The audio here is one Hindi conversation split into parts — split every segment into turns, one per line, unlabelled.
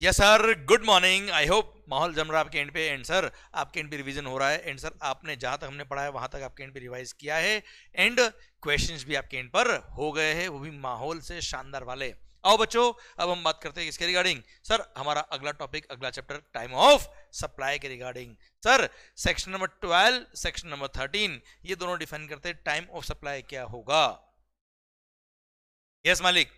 Yes sir, good morning. I hope माहौल जम रहा है आपके एंड पे। एंड सर आपके एंड पे रिवीजन हो रहा है। एंड सर आपने जहां तक हमने पढ़ा है वहां तक आपके एंड पे रिवाइज किया है। एंड क्वेश्चंस भी आपके एंड पर हो गए हैं, वो भी माहौल से शानदार वाले। आओ बच्चों, अब हम बात करते हैं इसके रिगार्डिंग। सर हमारा अगला टॉपिक, अगला चैप्टर टाइम ऑफ सप्लाई के regarding. Sir section number 12, section number 13, ये दोनों डिफाइन करते हैं टाइम ऑफ सप्लाई क्या होगा। यस मालिक।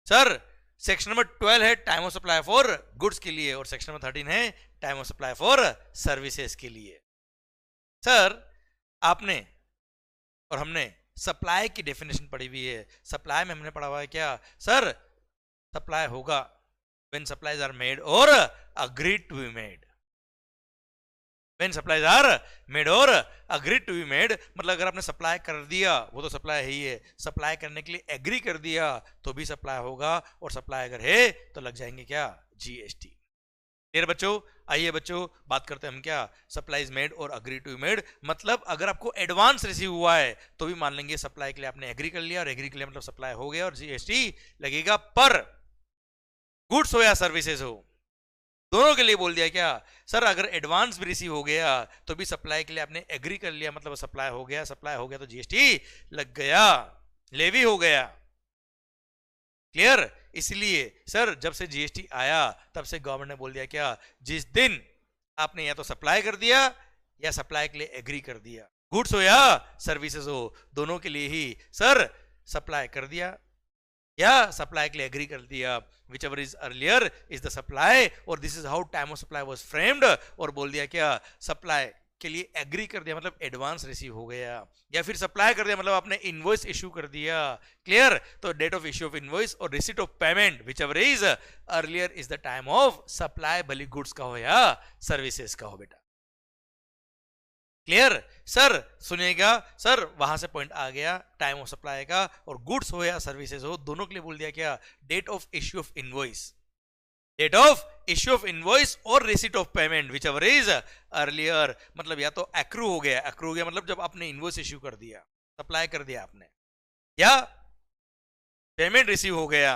सर सेक्शन नंबर 12 है time of supply for goods के लिए, और सेक्शन नंबर 13 है time of supply for services के लिए। सर आपने और हमने सप्लाई की डेफिनेशन पढ़ी हुई है। सप्लाई में हमने पढ़ा हुआ है क्या सर? सप्लाई होगा when supplies are made or agreed to be made. When supplies are made or agreed to be made, मतलब अगर आपने सप्लाई कर दिया वो तो सप्लाई है ही है, सप्लाई करने के लिए एग्री कर दिया तो भी सप्लाई होगा, और सप्लाई अगर है तो लग जाएंगे क्या? जीएसटी। क्लियर बच्चों? आइए बच्चों बात करते हैं हम क्या, सप्लाईज मेड और अग्री टू मेड। मतलब अगर आपको एडवांस रिसीव हुआ है तो भी मान लेंगे सप्लाई के लिए आपने एग्री कर लिया, और एग्री के लिए मतलब सप्लाई हो गया और जीएसटी लगेगा। पर गुड्स हो या सर्विसेज हो, दोनों के लिए बोल दिया क्या सर? अगर एडवांस भी रिसीव हो गया तो भी सप्लाई के लिए आपने एग्री कर लिया, मतलब सप्लाई हो गया, सप्लाई हो गया तो जीएसटी लग गया, लेवी हो गया। क्लियर? इसलिए सर जब से जीएसटी आया तब से गवर्नमेंट ने बोल दिया क्या, जिस दिन आपने या तो सप्लाई कर दिया या सप्लाई के लिए एग्री कर दिया, गुड्स हो या सर्विसेज हो, दोनों के लिए ही सर सप्लाई कर दिया या सप्लाई के लिए एग्री कर दिया, whichever is earlier is the supply, और this is how time of supply was framed। और बोल दिया क्या, सप्लाई के लिए एग्री कर दिया मतलब एडवांस रिसीव हो गया, या फिर सप्लाई कर दिया मतलब आपने इनवॉइस इशू कर दिया। क्लियर? तो date of issue of invoice और receipt of payment whichever is earlier is the time of supply, भले गुड्स का हो या सर्विसेज का हो बेटा। क्लियर? सर सुनिएगा, सर वहां से पॉइंट आ गया टाइम ऑफ सप्लाई का, और गुड्स हो या सर्विसेज हो दोनों के लिए बोल दिया क्या, date of issue of invoice, date of issue of invoice और receipt of payment whichever is earlier. मतलब या तो एक्रू हो गया, एक्रू हो गया मतलब जब आपने इनवॉइस इश्यू कर दिया, सप्लाई कर दिया आपने, या पेमेंट रिसीव हो गया,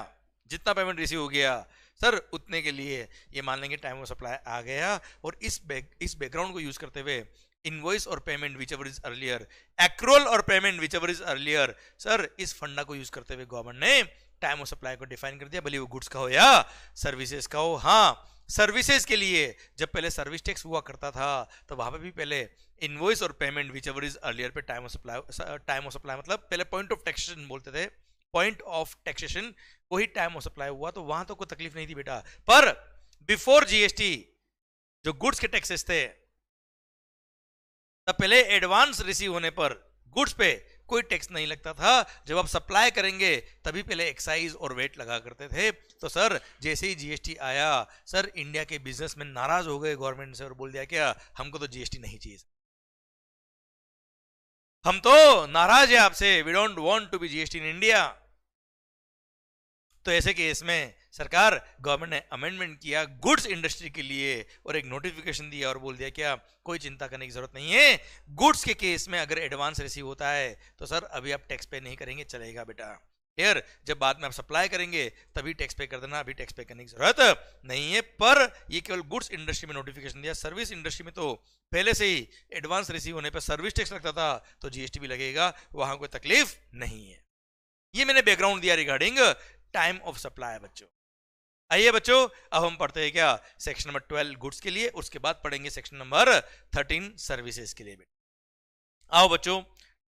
जितना पेमेंट रिसीव हो गया सर उतने के लिए ये मान लेंगे टाइम ऑफ सप्लाई आ गया। और इस बैकग्राउंड को यूज करते हुए इनवॉइस और payment whichever is earlier, accrual और payment whichever is earlier, sir इस फंडा को यूज करते हुए गवर्नमेंट ने टाइम ऑफ सप्लाई को डिफाइन कर दिया, भले वो गुड्स का हो या सर्विसेज का हो। हाँ, सर्विसेज के लिए जब पहले सर्विस टैक्स हुआ करता था तो वहां पे भी पहले इनवॉइस और पेमेंट whichever is अर्लियर पे टाइम ऑफ सप्लाई मतलब पहले पॉइंट ऑफ टैक्सेशन बोलते थे, पॉइंट ऑफ टैक्सेशन वही टाइम ऑफ सप्लाई हुआ, तो वहां तो कोई तकलीफ नहीं थी बेटा। पर बिफोर जीएसटी जो गुड्स के टैक्सेस थे, तब पहले एडवांस रिसीव होने पर गुड्स पे कोई टैक्स नहीं लगता था, जब आप सप्लाई करेंगे तभी पहले एक्साइज और वेट लगा करते थे। तो सर जैसे ही जीएसटी आया सर इंडिया के बिजनेसमैन नाराज हो गए गवर्नमेंट से और बोल दिया क्या, हमको तो जीएसटी नहीं चाहिए, हम तो नाराज है आपसे, we don't want to be GST in India. तो ऐसे केस में सरकार गवर्नमेंट ने अमेंडमेंट किया गुड्स इंडस्ट्री के लिए और एक नोटिफिकेशन दिया और बोल दिया क्या, कोई चिंता करने की जरूरत नहीं है, गुड्स के केस में अगर एडवांस रिसीव होता है तो सर अभी आप टैक्स पे नहीं करेंगे, चलेगा बेटा। क्लियर? जब बाद में आप सप्लाई करेंगे तभी टैक्स पे कर देना, अभी टैक्स पे करने की जरूरत नहीं है। पर ये केवल गुड्स इंडस्ट्री में नोटिफिकेशन दिया, सर्विस इंडस्ट्री में तो पहले से ही एडवांस रिसीव होने पर सर्विस टैक्स लगता था तो जीएसटी भी लगेगा, वहां कोई तकलीफ नहीं है। ये मैंने बैकग्राउंड दिया रिगार्डिंग टाइम ऑफ सप्लाई बच्चों। आइए बच्चों अब हम पढ़ते हैं क्या, सेक्शन नंबर 12 गुड्स के लिए, उसके बाद पढ़ेंगे सेक्शन नंबर 13 सर्विसेज के लिए। आओ बच्चों,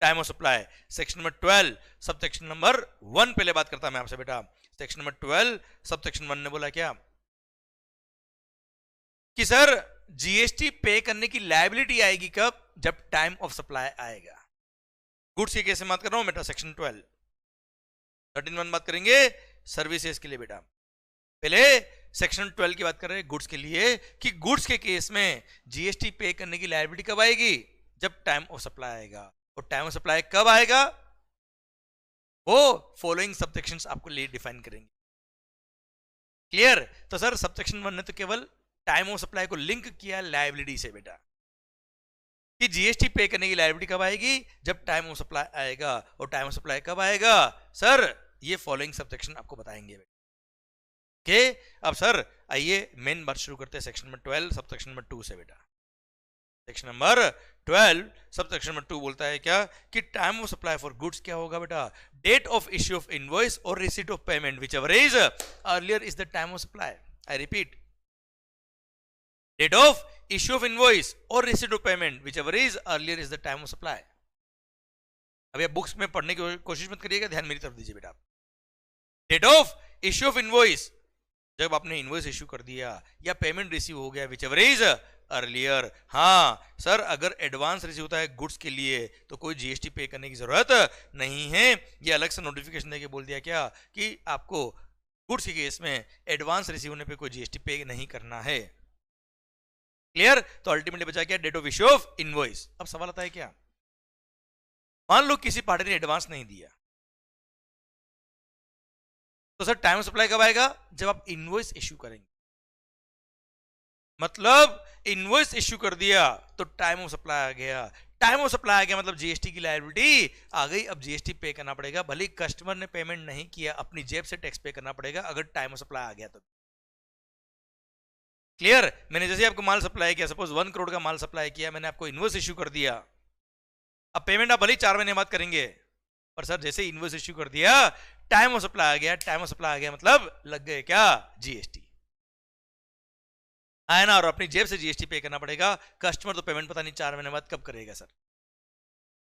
time of supply section number 12 subsection number 1 पहले बात करता मैं आपसे बेटा। सेक्शन नंबर 12 सब सेक्शन 1 ने बोला क्या कि सर जीएसटी पे करने की लायबिलिटी आएगी कब, जब टाइम ऑफ सप्लाई आएगा। गुड्स के केस में बात कर रहा हूं बेटा, सेक्शन 12 13(1) बात करेंगे सर्विसेज के लिए बेटा। पहले सेक्शन 12 की बात कर रहे हैं गुड्स के लिए कि गुड्स के केस में जीएसटी पे करने की लायबिलिटी कब आएगी, जब टाइम ऑफ सप्लाई आएगा। और टाइम ऑफ सप्लाई कब आएगा, वो फॉलोइंग सबसेक्शंस आपको लिए डिफाइन करेंगे। क्लियर? तो सर सबसेक्शन 1 ने तो केवल टाइम ऑफ सप्लाई को लिंक किया लायबिलिटी से बेटा, कि जीएसटी पे करने की लायबिलिटी कब आएगी, जब टाइम ऑफ सप्लाई आएगा। और टाइम ऑफ सप्लाई कब आएगा सर, ये फॉलोइंग सबसेक्शन आपको बताएंगे। के अब सर आइए मेन बात शुरू करते हैं section number 12 subsection number 2 से बेटा। Section number 12 subsection number 2 बोलता है क्या कि time of supply for goods क्या होगा बेटा, date of issue of invoice और receipt of payment whichever is earlier is the time of supply. I repeat, date of issue of invoice और receipt of payment whichever is earlier is the time of supply. अभी आप बुक्स में पढ़ने की कोशिश मत करिएगा, ध्यान मेरी तरफ दीजिए बेटा। Date of issue of invoice, जब आपने इनवॉइस इश्यू कर दिया या पेमेंट रिसीव हो गया विच एवर इज अर्लियर। हाँ सर, अगर एडवांस रिसीव होता है गुड्स के लिए तो कोई जीएसटी पे करने की जरूरत नहीं है। ये अलग से नोटिफिकेशन देके बोल दिया क्या कि आपको गुड्स के केस में एडवांस रिसीव होने पे कोई जीएसटी पे नहीं करना है। क्लियर? तो अल्टीमेटली बचा क्या, date of issue of invoice. अब सवाल आता है क्या, मान लो किसी पार्टी ने एडवांस नहीं दिया तो सर टाइम ऑफ सप्लाई कब आएगा, जब आप इनवॉइस इश्यू करेंगे। मतलब इनवॉइस इश्यू कर दिया तो टाइम ऑफ सप्लाई आ गया। टाइम ऑफ सप्लाई आ गया मतलब जीएसटी की लायबिलिटी आ गई। अब जीएसटी पे करना पड़ेगा, भले कस्टमर ने पेमेंट नहीं किया, अपनी जेब से टैक्स पे करना पड़ेगा अगर टाइम ऑफ सप्लाई आ गया तो। क्लियर? मैंने जैसे आपको माल सप्लाई किया, सपोज 1 करोड़ का माल सप्लाई किया, मैंने आपको इनवॉइस इश्यू कर दिया। अब पेमेंट आप भले 4 महीने बाद करेंगे, पर सर जैसे इनवॉइस इश्यू कर दिया टाइम ऑफ सप्लाई आ गया। टाइम ऑफ सप्लाई आ गया मतलब लग गए क्या, जीएसटी आया ना, और अपनी जेब से जीएसटी पे करना पड़ेगा। कस्टमर तो पेमेंट पता नहीं 4 महीने बाद कब करेगा सर।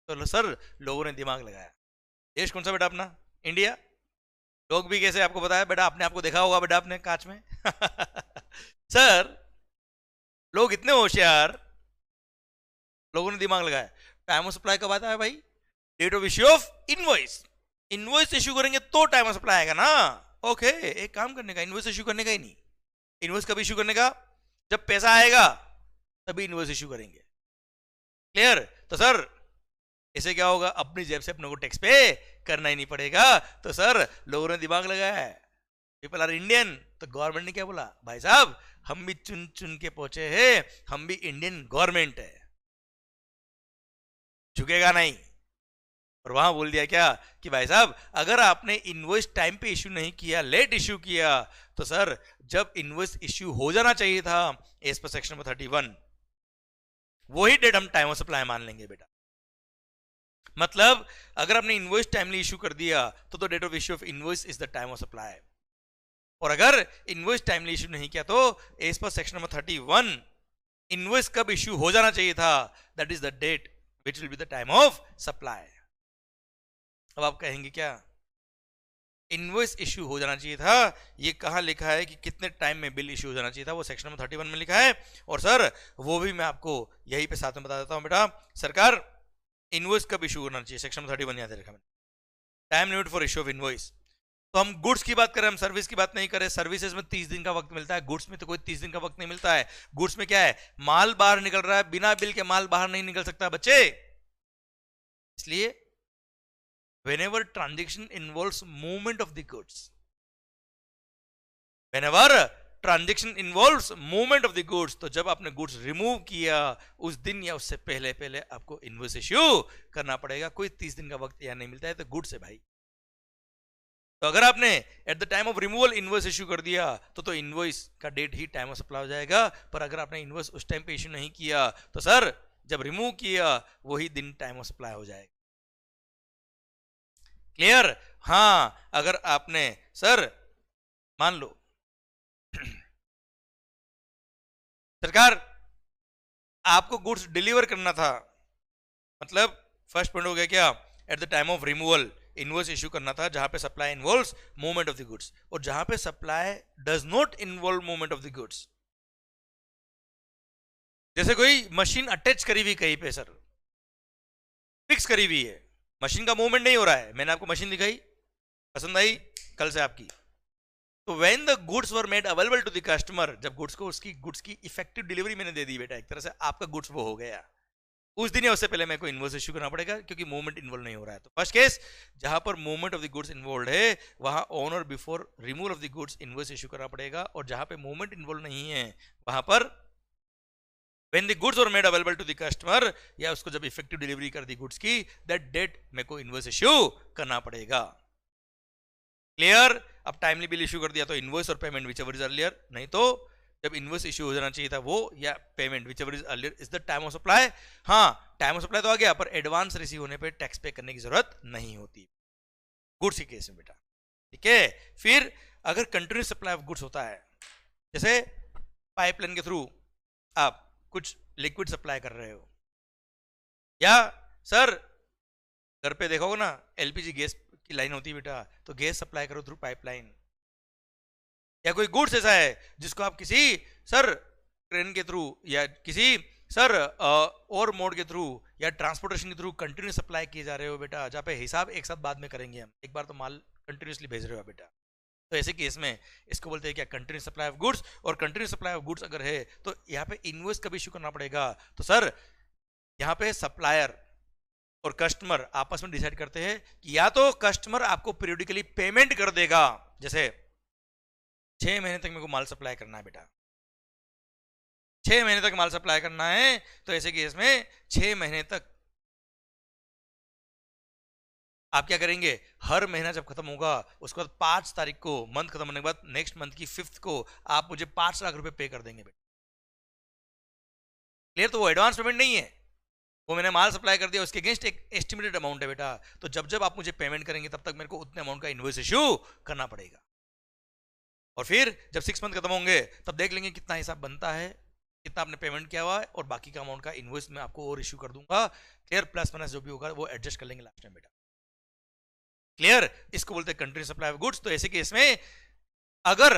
तो सर लोगों ने दिमाग लगाया। देश कौन सा बेटा अपना, इंडिया। लोग भी कैसे आपको बताया बेटा, आपने आपको देखा होगा बेटा अपने कांच में सर लोग इतने होशियार, लोगों ने दिमाग लगाया। टाइम ऑफ सप्लाई कब आता है भाई, date of issue of invoice. Invoice issue करेंगे तो टाइम ऑफ सप्लाई आएगा ना। ओके, एक काम करने का, इनवॉइस इश्यू करने का ही नहीं। इनवॉइस कब इश्यू करने का, जब पैसा आएगा तभी इनवॉइस इश्यू करेंगे। क्लियर? तो सर इसे क्या होगा, अपनी जेब से अपने को टैक्स पे करना ही नहीं पड़ेगा। तो सर लोगों ने दिमाग लगाया है, पीपल आर इंडियन। तो गवर्नमेंट ने क्या बोला, भाई साहब हम भी चुन चुन के पहुंचे हैं, हम भी इंडियन गवर्नमेंट है, झुकेगा नहीं। और वहां बोल दिया क्या कि भाई साहब अगर आपने इनवॉइस टाइम पे इश्यू नहीं किया, लेट इश्यू किया, तो सर जब इनवॉइस इश्यू हो जाना चाहिए था एज पर सेक्शन नंबर 31, वही डेट हम टाइम ऑफ सप्लाई मान लेंगे बेटा। मतलब अगर आपने इनवॉइस टाइमली इश्यू कर दिया तो date of issue of invoice is the time of supply. और अगर इनवॉइस टाइमली इश्यू नहीं किया तो as per section number 31 invoice कब इश्यू हो जाना चाहिए था, that is the date which will be the time of supply. अब आप कहेंगे क्या, इनवॉइस इश्यू हो जाना चाहिए था, ये कहां लिखा है कि कितने टाइम में बिल इश्यू हो जाना चाहिए था, वो सेक्शन नंबर 31 में लिखा है। और सर वो भी मैं आपको यहीं पे साथ में बता देता हूं बेटा। सरकार इनवॉइस कब इश्यू होना चाहिए, सेक्शन नंबर 31 याद रखा मैंने, time limit for issue of invoice. तो हम गुड्स की बात करें, हम सर्विस की बात नहीं करें। सर्विसेज में 30 दिन का वक्त मिलता है, गुड्स में तो कोई 30 दिन का वक्त नहीं मिलता है। गुड्स में क्या है, माल बाहर निकल रहा है, बिना बिल के माल बाहर नहीं निकल सकता बच्चे। इसलिए whenever transaction involves movement of the goods, whenever transaction involves movement of the goods, तो जब आपने गुड्स रिमूव किया उस दिन या उससे पहले पहले आपको इनवॉइस इश्यू करना पड़ेगा। कोई 30 दिन का वक्त यहाँ नहीं मिलता है, तो गुड्स है भाई। तो अगर आपने at the time of removal invoice issue कर दिया तो इनवॉइस का डेट ही टाइम ऑफ सप्लाई हो जाएगा। पर अगर आपने इनवॉइस उस टाइम पे इश्यू नहीं किया तो सर जब रिमूव किया वही दिन टाइम ऑफ सप्लाई हो जाएगा। क्लियर? हाँ, अगर आपने सर मान लो सरकार आपको गुड्स डिलीवर करना था, मतलब फर्स्ट पॉइंट हो गया क्या, eight the time of removal invoice issue करना था जहां पे supply involves movement of the goods, और जहां पे supply does not involve movement of the goods, जैसे कोई मशीन अटैच करी हुई कहीं पे सर, फिक्स करी हुई है, मशीन का मूवमेंट नहीं हो रहा है, मैंने आपको मशीन दिखाई, पसंद आई कल से आपकी, तो when the goods were made available to the customer, जब गुड्स को उसकी गुड्स की इफेक्टिव डिलीवरी मैंने दे दी बेटा, एक तरह से आपका गुड्स वो हो गया, उस दिन या उससे पहले मेरे को इनवॉइस इश्यू करना पड़ेगा क्योंकि मूवमेंट इन्वॉल्व नहीं हो रहा है। तो फर्स्ट केस जहां पर movement of the goods involve है वहां ऑन और before removal of the goods invoice issue करना पड़ेगा, और जहां पे मूवमेंट इन्वॉल्व नहीं है वहां पर when the goods were made available to the customer, या उसको जब इफेक्टिव डिलीवरी कर दी गुड्स की, दैट डेट मेरे को इनवॉइस इश्यू करना पड़ेगा। क्लियर? अब टाइमली बिल इशू कर दिया तो इनवॉइस और payment whichever is earlier, नहीं तो जब इनवॉइस इशू हो जाना चाहिए था वो या payment whichever is earlier is the time of supply. हाँ, टाइम ऑफ सप्लाई तो आ गया, पर एडवांस रिसीव होने पे टैक्स पे करने की जरूरत नहीं होती गुड्स के केस में बेटा। ठीक है, फिर अगर कंटिन्यूस सप्लाई ऑफ गुड्स होता है, जैसे पाइपलाइन के थ्रू आप कुछ लिक्विड सप्लाई कर रहे हो, या सर घर पे देखोगे ना एलपीजी गैस की लाइन होती है बेटा, तो गैस सप्लाई करो थ्रू पाइपलाइन, या कोई गुड्स ऐसा है जिसको आप किसी सर ट्रेन के थ्रू या किसी सर और मोड के थ्रू या ट्रांसपोर्टेशन के थ्रू कंटिन्यूस सप्लाई किए जा रहे हो बेटा, जहाँ पे हिसाब एक साथ बाद में करेंगे हम, एक बार तो माल कंटिन्यूसली भेज रहे हो बेटा, तो ऐसे केस में इसको बोलते हैं क्या, कंटिन्यूस सप्लाई ऑफ गुड्स। और कंटिन्यूस सप्लाई ऑफ गुड्स अगर है तो यहाँ पे इनवॉइस कब इशू करना पड़ेगा, तो सर यहाँ पे सप्लायर और कस्टमर आपस में डिसाइड करते हैं कि या तो कस्टमर आपको पीरियडिकली पेमेंट कर देगा, जैसे 6 महीने तक मेरे को माल सप्लाई करना है बेटा, 6 महीने तक माल सप्लाई करना है, तो ऐसे केस में 6 महीने तक आप क्या करेंगे, हर महीना जब खत्म होगा उसके बाद 5 तारीख को, मंथ खत्म होने के बाद नेक्स्ट मंथ की 5th को आप मुझे 5 लाख रुपए पे कर देंगे बेटा। क्लियर? तो वो एडवांस पेमेंट नहीं है, वो मैंने माल सप्लाई कर दिया, उसके अगेंस्ट एक एस्टिमेटेड अमाउंट है बेटा, तो जब जब आप मुझे पेमेंट करेंगे तब तक मेरे को उतने अमाउंट का इनवॉइस इशू करना पड़ेगा। और फिर जब 6 मंथ खत्म होंगे तब देख लेंगे कितना हिसाब बनता है, कितना आपने पेमेंट किया हुआ है, और बाकी का अमाउंट का इनवॉइस मैं आपको और इशू कर दूंगा। क्लियर? प्लस माइनस जो भी होगा वो एडजस्ट कर लेंगे लास्ट टाइम बेटा। क्लियर? इसको बोलते हैं कंटिन्यूस सप्लाई ऑफ गुड्स। तो ऐसे केस में अगर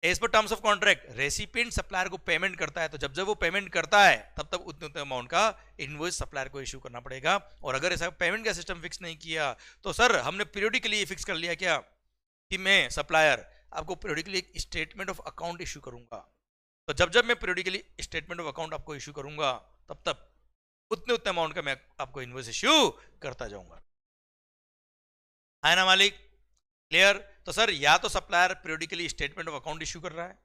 as per terms of contract recipient supplier को पेमेंट करता है, तो जब जब वो पेमेंट करता है तब तब उतने उतने अमाउंट का इनवॉइस सप्लायर को इशू करना पड़ेगा। और अगर ऐसा पेमेंट का सिस्टम फिक्स नहीं किया तो सर हमने पीरियडिकली फिक्स कर लिया क्या कि मैं सप्लायर आपको पीरियडिकली एक स्टेटमेंट ऑफ अकाउंट इशू करूंगा, तो जब जब मैं पीरियडिकली स्टेटमेंट ऑफ अकाउंट आपको इशू करूंगा तब तब उतने उतने अमाउंट का मैं आपको इनवॉइस इशू करता जाऊंगा। है ना मालिक? क्लियर? तो सर या तो supplier periodically statement of account issue कर रहा है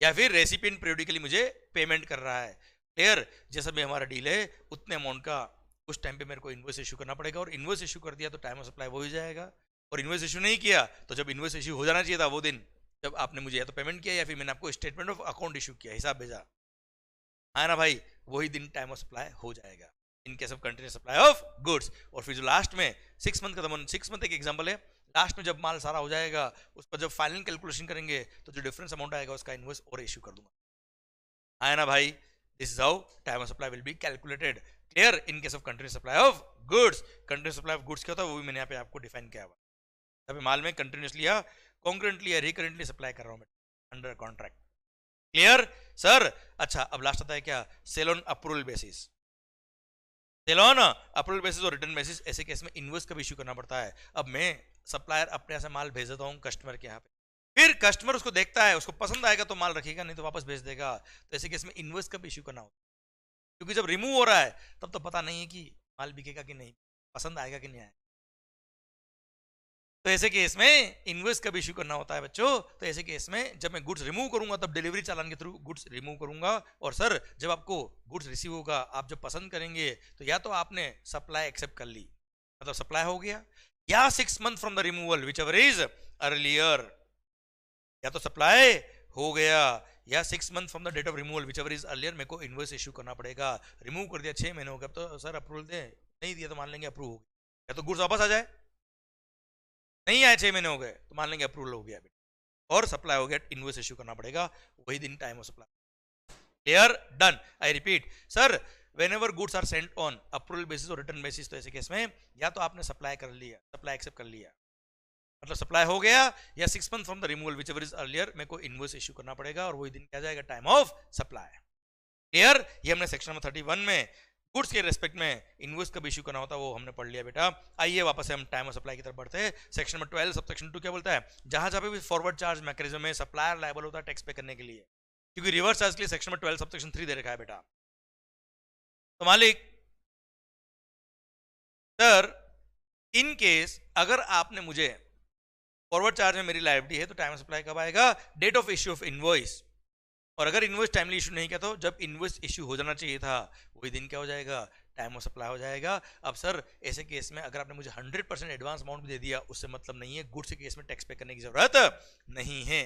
या फिर रेसिपिएंट पीरियडिकली मुझे पेमेंट कर रहा है। क्लियर? जैसा भी हमारा डील है उतने अमाउंट का उस टाइम पे मेरे को इनवॉइस इशू करना पड़ेगा, और इनवॉइस इशू कर दिया तो टाइम ऑफ सप्लाई वो ही जाएगा, और इनवॉइस इशू नहीं किया तो जब इनवॉइस इशू हो जाना चाहिए था वो दिन जब आपने मुझे या तो पेमेंट किया या फिर मैंने आपको स्टेटमेंट ऑफ अकाउंट इशू किया, हिसाब भेजा, है ना भाई, वही दिन टाइम ऑफ सप्लाई हो जाएगा इन case of continuous supply of goods. और फिर जो लास्ट में 6 मंथ खत्म, 6 मंथ एक एग्जांपल है, लास्ट में जब माल सारा हो जाएगा उस पर जब फाइनल कैलकुलेशन करेंगे तो जो डिफरेंस अमाउंट आएगा उसका इनवॉइस और इशू कर दूंगा। है ना भाई? This is how time of supply will be calculated. Clear? In case of continuous supply of goods. Continuous supply of goods क्या होता है वो भी मैंने यहाँ पे आपको डिफाइन किया हुआ, यहाँ पे माल में कंटिन्यूसली या कॉन्करेंटली या रिकरेंटली सप्लाई कर रहा हूँ अंडर कॉन्ट्रैक्ट। Clear sir? अच्छा, अब लास्ट आता है क्या, sale on approval basis. Sale on approval basis और रिटर्न बेसिस, ऐसे केस में इनवॉइस कब इशू करना पड़ता है। अब मैं सप्लायर अपने यहाँ से माल भेज देता हूँ कस्टमर के यहाँ पे, फिर कस्टमर उसको देखता है, उसको पसंद आएगा तो माल रखेगा, नहीं तो वापस भेज देगा, तो ऐसे केस में इनवॉइस कब इशू करना होता है, क्योंकि जब रिमूव हो रहा है तब तो पता नहीं है कि माल बिकेगा कि नहीं, पसंद आएगा कि नहीं आएगा, तो ऐसे केस में इनवॉइस कब इशू करना होता है बच्चों। तो ऐसे केस में जब मैं गुड्स रिमूव करूंगा तब डिलीवरी चालान के थ्रू गुड्स रिमूव करूंगा, और सर जब आपको गुड्स रिसीव होगा आप जब पसंद करेंगे तो या तो आपने सप्लाई एक्सेप्ट कर ली, मतलब सप्लाई हो गया, या 6 month from the removal whichever is earlier, या तो सप्लाई हो गया या 6 month from the date of removal whichever is earlier, मेरे को इनवॉइस इशू करना पड़ेगा। रिमूव कर दिया 6 महीने हो गए, तो सर अप्रूवल दे, नहीं दिया तो मान लेंगे अप्रूव हो गया, या तो गुड्स वापस आ जाए, नहीं आए 6 महीने हो गए तो मान लेंगे अप्रूवल हो गया और सप्लाई हो गया, इनवॉइस इशू करना पड़ेगा वही दिन time of supply. Clear? Done. I repeat sir, whenever goods are sent on approval basis और रिटर्न बेसिस, तो ऐसे केस में या तो आपने सप्लाई कर लिया, सप्लाई एक्सेप्ट कर लिया, मतलब सप्लाई हो गया, या 6 month from the removal whichever is earlier, मेरे को इनवॉइस इशू करना पड़ेगा और वही दिन क्या जाएगा, टाइम ऑफ सप्लाई। क्लियर? ये हमने सेक्शन नंबर 31 में गुड्स के रेस्पेक्ट में इनवॉइस कब इशू करना होता है वो हमने पढ़ लिया बेटा। आइए वापस से हम टाइम ऑफ सप्लाई की तरफ बढ़ते हैं। सेक्शन नंबर 12 सबसेक्शन 2 क्या बोलता है, जहां जहां पे भी फॉरवर्ड चार्ज मैकेनिज्म में सप्लायर लायबल होता है टैक्स पे करने के लिए, क्योंकि रिवर्स चार्ज के लिए सेक्शन नंबर 12 सबसेक्शन 3 दे रखा है बेटा। तो मालिक सर इन केस अगर आपने मुझे फॉरवर्ड चार्ज में मेरी लायबिलिटी है तो टाइम ऑफ सप्लाई कब आएगा, date of issue of invoice, और अगर इनवॉइस टाइमली इशू नहीं किया तो जब इनवॉइस इशू हो जाना चाहिए था वही दिन क्या हो जाएगा, टाइम ऑफ सप्लाई हो जाएगा। अब सर ऐसे केस में अगर आपने मुझे 100% एडवांस अमाउंट भी दे दिया, उससे मतलब नहीं है, गुड्स के केस में टैक्स पे करने की जरूरत नहीं है।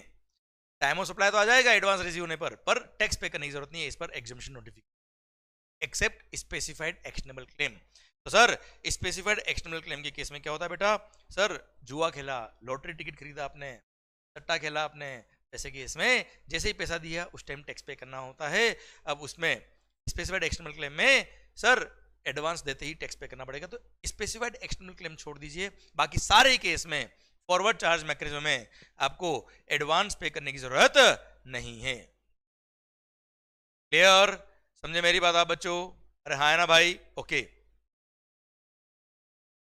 टाइम ऑफ सप्लाई तो आ जाएगा एडवांस रिसीव होने पर टैक्स पे करने की जरूरत नहीं है, इस पर exemption notification except specified actionable claim. तो सर स्पेसिफाइड एक्शनेबल क्लेम के केस में क्या होता है बेटा, सर जुआ खेला, लॉटरी टिकट खरीदा आपने, सट्टा खेला आपने, ऐसे केस में जैसे ही पैसा दिया उस टाइम टैक्स पे करना होता है। अब उसमें स्पेसिफाइड एक्सटर्नल क्लेम में सर एडवांस देते ही टैक्स पे करना पड़ेगा, तो स्पेसिफाइड एक्सटर्नल क्लेम छोड़ दीजिए, बाकी सारे केस में फॉरवर्ड चार्ज मैकेनिज्म में आपको एडवांस पे करने की जरूरत नहीं है। क्लियर, समझे मेरी बात आप बच्चों? अरे हाँ है ना भाई, ओके।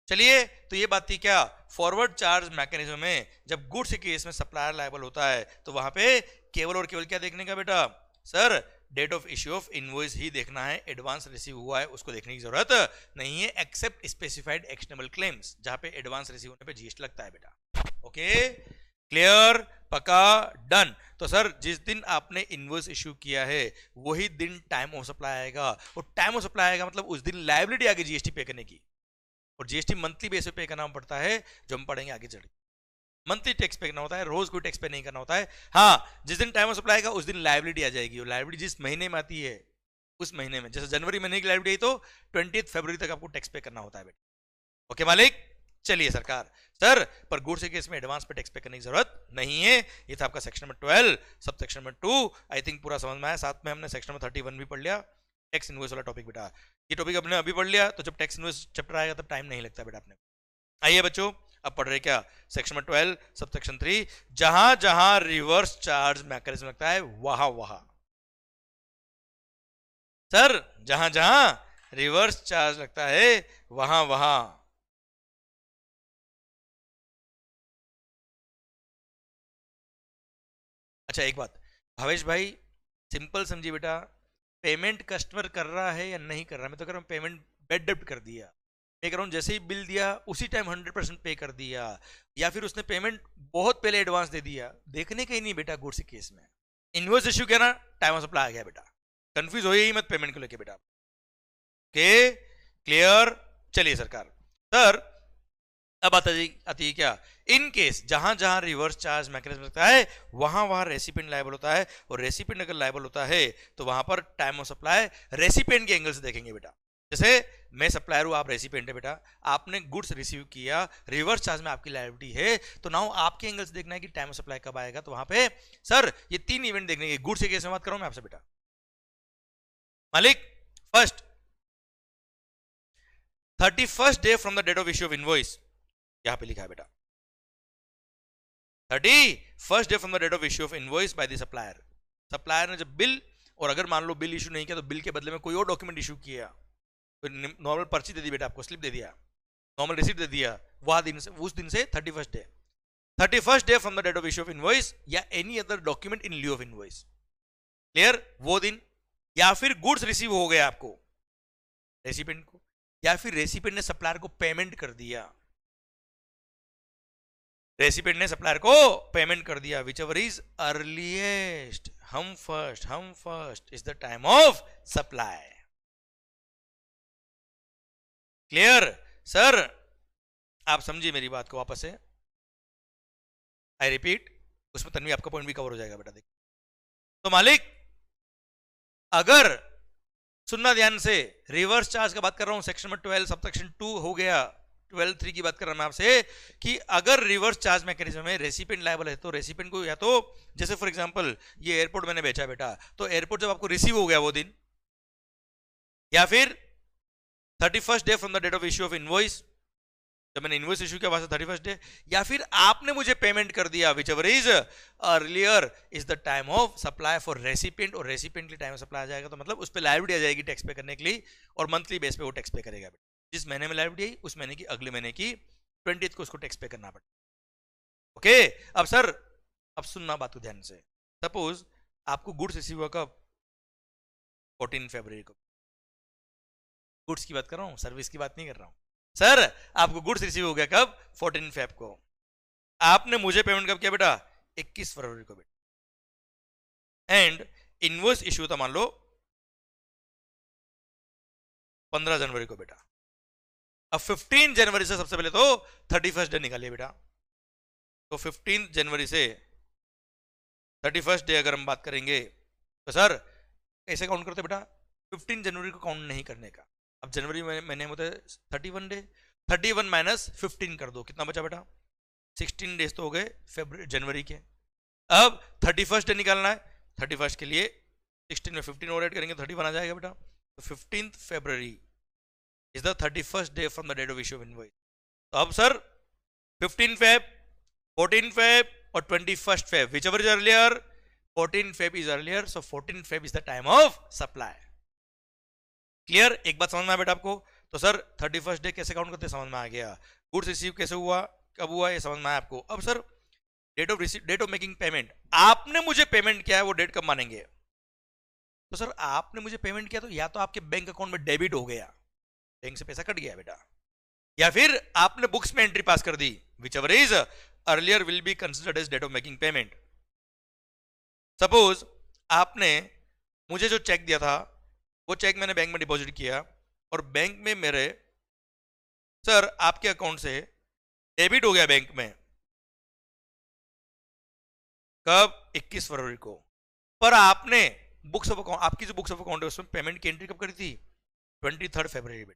चलिए, तो ये बात थी क्या, फॉरवर्ड चार्ज मैकेनिज्म में जब गुड्स के केस में सप्लायर लायबल होता है तो वहां पे केवल और केवल क्या देखने का बेटा, sir date of issue of invoice ही देखना है, एडवांस रिसीव हुआ है उसको देखने की जरूरत नहीं है, एक्सेप्ट स्पेसिफाइड एक्शनेबल क्लेम्स जहां पे एडवांस रिसीव होने पे जीएसटी लगता है बेटा। ओके, क्लियर, पक्का, डन। तो सर जिस दिन आपने इनवॉइस इश्यू किया है वही दिन टाइम ऑफ सप्लाई आएगा, और टाइम ऑफ सप्लाई आएगा मतलब उस दिन लायबिलिटी आगे जीएसटी पे करने की, और जीएसटी मंथली बेस पे करना पड़ता है, जो हम पढ़ेंगे आगे चढ़। मंथली टैक्स पे करना होता है, रोज कोई टैक्स पे नहीं करना होता है। हाँ, जिस दिन टाइम ऑफ सप्लाई का उस दिन लायबिलिटी आ जाएगी, और लायबिलिटी जिस महीने में आती है उस महीने में, जैसे जनवरी महीने की लायबिलिटी आई तो 20 फरवरी तक आपको टैक्स पे करना होता है बेटा। ओके मालिक, चलिए सरकार। सर पर गुड्स के केस में एडवांस पे टैक्स पे करने की जरूरत नहीं है। ये था आपका section number 12, subsection number 2 I think पूरा समझ में आया। साथ में हमने सेक्शन नंबर 31 भी पढ़ लिया, टैक्स इनवॉइस वाला टॉपिक बेटा। ये टॉपिक अपने अभी पढ़ लिया, तो जब टैक्स इनवॉइस चैप्टर आएगा तब टाइम नहीं लगता बेटा अपने। आइए बच्चों, अब पढ़ रहे क्या, सेक्शन नंबर 12 सब सेक्शन 3, जहां जहां रिवर्स चार्ज मैकेनिज्म लगता है वहां वहां, सर जहां जहां रिवर्स चार्ज लगता है वहां वहां। अच्छा एक बात भावेश भाई, सिंपल समझिए बेटा, पेमेंट कस्टमर कर रहा है या नहीं कर रहा, मैं तो कह रहा हूं पेमेंट बैड डेब्ट कर दिया, मैं कह रहा हूं जैसे ही बिल दिया उसी टाइम 100% पे कर दिया, या फिर उसने पेमेंट बहुत पहले एडवांस दे दिया, देखने का ही नहीं बेटा गुड्स केस में। इनवॉइस इश्यू किया ना, टाइम ऑफ सप्लाई आ गया बेटा, कंफ्यूज हो ही मत पेमेंट को लेके बेटा। Okay, clear. चलिए सरकार, सर अब आती है क्या, इन केस जहां जहां रिवर्स चार्ज मैकेनिज्म लगता है वहां वहां रेसिपिएंट लायबल होता है, और रेसिपिएंट अगर लायबल होता है तो वहां पर टाइम ऑफ सप्लाई रेसिपिएंट के एंगल से देखेंगे बेटा। जैसे मैं सप्लायर हूं, आप रेसिपिएंट है बेटा, आपने गुड्स रिसीव किया, रिवर्स चार्ज में आपकी लायबिलिटी है, तो नाउ आपके एंगल से देखना है कि टाइम ऑफ सप्लाई कब आएगा, तो वहां पे सर ये 3 इवेंट देखने के, गुड्स के केस में बात कर रहा हूं मैं आपसे बेटा मालिक। First 31st day from the date of issue of invoice, यहां पे लिखा है बेटा 31st day from the date of issue of invoice by the supplier. Supplier ने जब बिल, और अगर मान लो बिल इशू नहीं किया तो बिल के बदले में कोई और डॉक्यूमेंट इशू किया, नॉर्मल पर्ची दे दी बेटा आपको, स्लिप दे दिया, नॉर्मल रिसीट दे दिया, वह दिन से उस दिन से 31st day from the date of issue of invoice या any other document in lieu of invoice, clear, वो दिन। या फिर गुड्स रिसीव हो गया आपको रेसिपिएंट को, या फिर रेसिपिएंट ने सप्लायर को पेमेंट कर दिया, रेसिपिएंट ने सप्लायर को पेमेंट कर दिया, विच एवर इज अर्लीस्ट, हम first is the time of supply. Clear sir, आप समझिए मेरी बात को वापस से, आई रिपीट, उसमें तन्वी आपका पॉइंट भी कवर हो जाएगा बेटा। देखिए तो मालिक, अगर सुनना ध्यान से, रिवर्स चार्ज का बात कर रहा हूं, सेक्शन नंबर 12 सब सेक्शन 2 हो गया, 12(3) की बात कर रहा हूं मैं आपसे, कि अगर रिवर्स चार्ज मैकेनिज्म में रेसिपिएंट लायबल है तो रेसिपिएंट को, या तो जैसे फॉर एग्जांपल ये एयरपोर्ट मैंने बेचा बेटा, तो एयरपोर्ट जब आपको रिसीव हो गया वो दिन, या फिर 31st day from the date of issue of invoice, जब मैंने इनवॉइस इश्यू किया वहां से 31st डे, या फिर आपने मुझे पेमेंट कर दिया, which ever is earlier is the time of supply for recipient, और रेसिपिएंट के लिए टाइम ऑफ सप्लाई आ जाएगा, तो मतलब उस पर लायबिलिटी आ जाएगी टैक्स पे करने के लिए, और मंथली बेस पे वो टैक्स पे करेगा। जिस महीने में लायबिलिटी आई उस महीने की अगले महीने की 20th को उसको टैक्स पे करना पड़ेगा। ओके, अब सर अब सुनना बात को ध्यान से, सपोज आपको गुड्स रिसीव हुआ कब, 14 फरवरी को, गुड्स की बात कर रहा हूं, सर्विस की बात नहीं कर रहा हूं। सर आपको गुड्स रिसीव हो गया कब, 14 फेब को, आपने मुझे पेमेंट कब किया बेटा, 21 फरवरी को बेटा, एंड इनवॉइस इश्यू था मान लो 15 जनवरी को बेटा। अब 15 जनवरी से सबसे पहले तो 31st डे निकालिए बेटा। तो 15 जनवरी से 31st डे अगर हम बात करेंगे तो सर कैसे काउंट करते बेटा? 15 जनवरी को काउंट नहीं करने का। अब जनवरी में महीने में होते 31 डे, 31 माइनस 15 कर दो, कितना बचा बेटा? 16 डेज तो हो गए जनवरी के। अब 31st डे निकालना है, 31st के लिए 16 में 15 और ऐड करेंगे 31 आ जाएगा बेटा। तो 15th February is the 31st day from the date of issue of invoice. तो अब सर 15 Feb, 14 Feb और 21st Feb, whichever is earlier, 14 Feb is earlier, so 14 Feb is the time of supply. Clear? एक बात समझ में आया बेटा आपको? तो सर 31st डे कैसे काउंट करते समझ में आ गया। गुड्स रिसीव कैसे हुआ, कब हुआ, ये समझ में आया आपको। अब sir date of receive, date of making payment, आपने मुझे पेमेंट किया है वो डेट कब मानेंगे? तो सर आपने मुझे पेमेंट किया तो या तो आपके बैंक अकाउंट में डेबिट हो गया, बैंक से पैसा कट गया बेटा, या फिर आपने बुक्स में एंट्री पास कर दी, whichever is earlier will be considered as date of making payment. Suppose आपने मुझे जो चेक दिया था वो चेक मैंने बैंक में डिपॉजिट किया और बैंक में मेरे सर आपके अकाउंट से डेबिट हो गया बैंक में, कब? 21 फरवरी को। पर आपने बुक्स ऑफ अकाउंट, आपकी जो बुक्स ऑफ अकाउंट है उसमें पेमेंट की एंट्री कब करी थी? 23rd February में।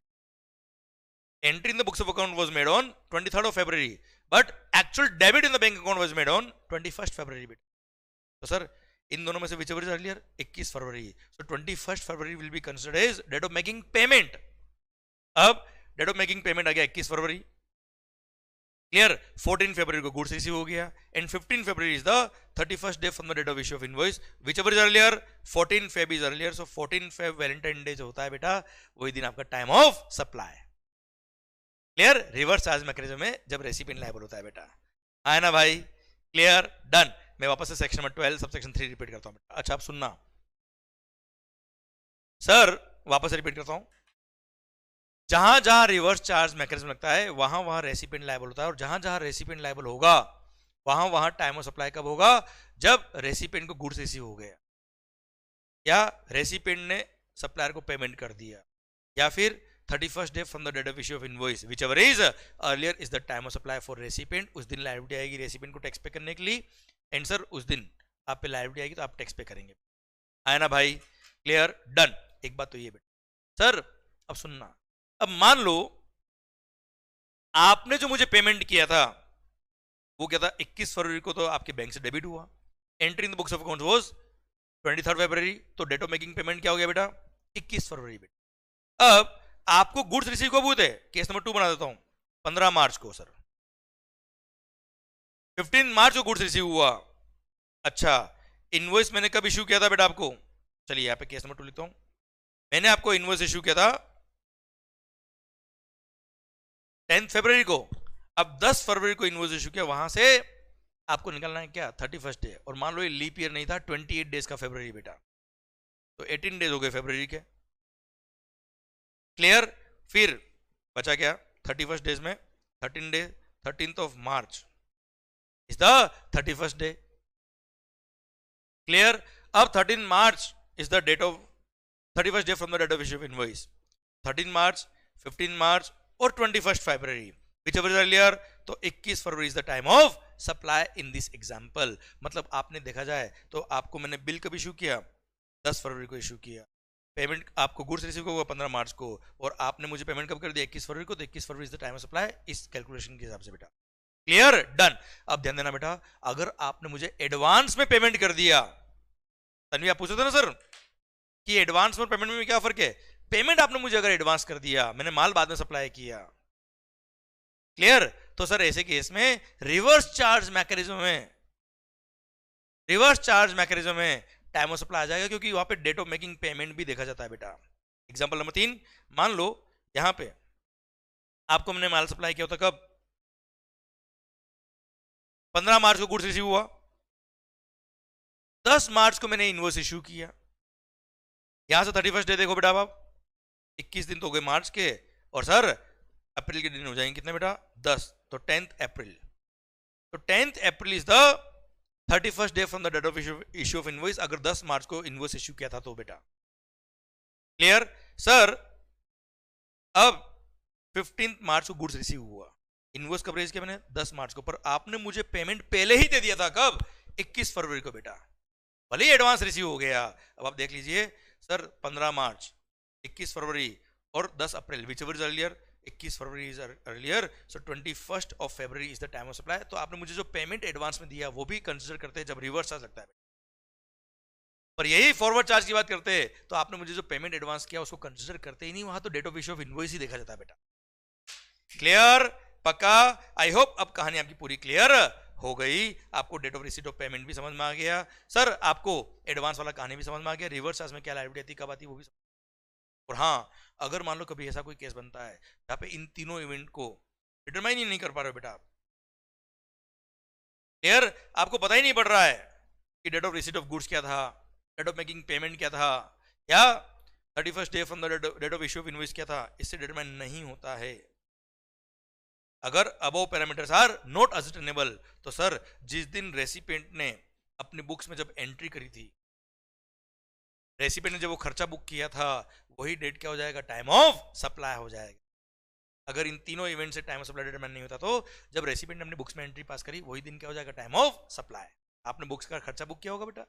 Entry in the books of account was made on 23rd of February, but actual debit in the bank account was made on 21st February. तो सर इन दोनों में से whichever is earlier, 21 February. So 21st February will be considered as date of making payment. अब date of making payment आ गया 21 फरवरी। क्लियर? 14 फरवरी को गुड्स रिसीव हो गया and 15 February is the 31st day from the date of issue of invoice, whichever is earlier, 14 Feb is earlier, so 14 Feb Valentine Day जो होता है बेटा वही दिन आपका time of supply. Clear? Reverse charge mechanism में जब रेसिपिएंट लायबल होता है बेटा, है ना भाई? क्लियर? डन। मैं वापस से सेक्शन नंबर 12 सबसेक्शन 3 रिपीट करता हूं बेटा। अच्छा आप सुनना सर, वापस से रिपीट करता हूं। जहां जहां रिवर्स चार्ज मैकेनिज्म लगता है वहां वहां रेसिपिएंट लायबल होता है, और जहां जहां रेसिपिएंट लायबल होगा वहां वहां टाइम ऑफ सप्लाई कब होगा? जब रेसिपिएंट को गुड्स रिसीव हो गया, या रेसिपिएंट ने सप्लायर को पेमेंट कर दिया, या फिर 31st day from the date of issue of invoice, whichever is earlier is the time of supply for recipient। उस दिन लायबिलिटी आएगी रेसिपिएंट को टैक्स पे करने के लिए, एंड सर उस दिन आप पे लायबिलिटी आएगी तो आप टैक्स पे करेंगे, है ना भाई? क्लियर? डन। एक बात तो ये बेटा सर, अब सुनना। अब मान लो आपने जो मुझे पेमेंट किया था वो क्या था? 21 फरवरी को तो आपके बैंक से डेबिट हुआ, entry in the books of account was 23rd February, तो डेट ऑफ मेकिंग पेमेंट क्या हो गया बेटा? 21 फरवरी बेटा। अब आपको गुड्स रिसीव कब हुए थे? केस नंबर 2 बना देता हूं, 15 मार्च को सर। 15 मार्च को गुड्स रिसीव हुआ। अच्छा इनवॉइस मैंने कब इश्यू किया था बेटा आपको? चलिए यहां पे केस नंबर 2 लिखता हूं। मैंने आपको इनवॉइस इश्यू किया था 10 फरवरी को। अब 10 फरवरी को इनवॉइस इश्यू किया, वहां से आपको निकलना है क्या? 31st day. और मान लो ये लीप ईयर नहीं था, 28 डेज का फरवरी बेटा, तो 18 डेज हो गए फरवरी के। क्लियर? फिर बचा क्या? 31st डेज में 13 day, 13th of March is the 31st day. Clear? अब 13 March is the date of 31st day from the date of issue of invoice. 13 March, 15 March और 21st February, whichever is earlier, तो 21 फरवरी is the time of supply in this example। मतलब आपने देखा जाए तो आपको मैंने बिल कब इशू किया? 10 फरवरी को इशू किया। पेमेंट आपको गुड्स रिसीव हुआ 15 मार्च को, और आपने मुझे पेमेंट कब कर दिया? 21 फरवरी को। तो 21 February is the time of supply इस कैलकुलेशन के हिसाब से बेटा। क्लियर? डन। अब ध्यान देना बेटा, अगर आपने मुझे एडवांस में पेमेंट कर दिया, तन्वी आप पूछते थे ना सर कि एडवांस और पेमेंट में क्या फर्क है? पेमेंट आपने मुझे अगर एडवांस कर दिया, मैंने माल बाद में सप्लाई किया, क्लियर? तो सर ऐसे केस में रिवर्स चार्ज मैकेनिज्म में टाइम ऑफ सप्लाई आ जाएगा, क्योंकि वहां पे डेट ऑफ मेकिंग पेमेंट भी देखा जाता है बेटा। एग्जांपल नंबर 3, मान लो यहां पे आपको मैंने माल सप्लाई किया होता कब? 15 मार्च को गुड्स रिसीव हुआ, 10 मार्च को मैंने इनवॉइस इश्यू किया। यहां से 31st डे देखो बेटा, आप 21 दिन तो हो गए मार्च के, और सर अप्रैल के दिन हो जाएंगे कितने बेटा? 10, तो 10th अप्रैल। तो 10th April is the 31st day from the date of issue of invoice, अगर 10 मार्च को इनवॉइस इश्यू किया था तो बेटा। क्लियर? सर अब 15 मार्च को गुड्स रिसीव हुआ, इनवॉइस कब रेज किया मैंने? 10 मार्च को, पर आपने मुझे पेमेंट पहले ही दे दिया था, कब? 21 फरवरी को बेटा, भले ही एडवांस रिसीव हो गया। अब आप देख लीजिए सर, 15 मार्च, 21 फरवरी और 10 अप्रैल, whichever is earlier, 21 February is earlier, so 21 of February is the time of supply. तो आपने मुझे जो पेमेंट एडवांस में दिया वो भी कंसिडर करते हैं जब रिवर्स चार्ज लगता है, पर यही फॉरवर्ड चार्ज की बात करते हैं तो आपने मुझे जो पेमेंट एडवांस किया उसको कंसिडर करते ही नहीं, वहां तो date of issue of invoice ही देखा जाता है बेटा। क्लियर? पक्का? आई होप अब कहानी आपकी पूरी क्लियर हो गई, आपको date of receipt of payment भी समझ में आ गया सर, आपको एडवांस वाला कहानी भी समझ में आ गया, रिवर्स चार्ज में क्या लायबिलिटी आती, कब आती, वो भी समझ। और हाँ, अगर मान लो कभी ऐसा कोई केस बनता है जहां पे इन तीनों इवेंट को डिटरमाइन ही नहीं कर पा रहे हो बेटा, क्लियर, आपको पता ही नहीं पड़ रहा है कि date of receipt of goods क्या था, डेट ऑफ मेकिंग पेमेंट क्या था, या 31st day from the date of issue of invoice क्या था, इससे डिटरमाइन नहीं होता है। अगर above parameters are not ascertainable, तो सर जिस दिन रेसिपिएंट ने अपनी बुक्स में जब एंट्री करी थी, रेसिपिएंट ने जब वो खर्चा बुक किया था, वही डेट क्या हो जाएगा? टाइम ऑफ सप्लाई हो जाएगा। अगर इन तीनों इवेंट से टाइम ऑफ सप्लाई डिटरमाइन नहीं होता तो जब रेसिपिएंट ने अपनी बुक्स में एंट्री पास करी, वही दिन क्या हो जाएगा? Time of supply. आपने बुक्स का खर्चा बुक किया होगा बेटा,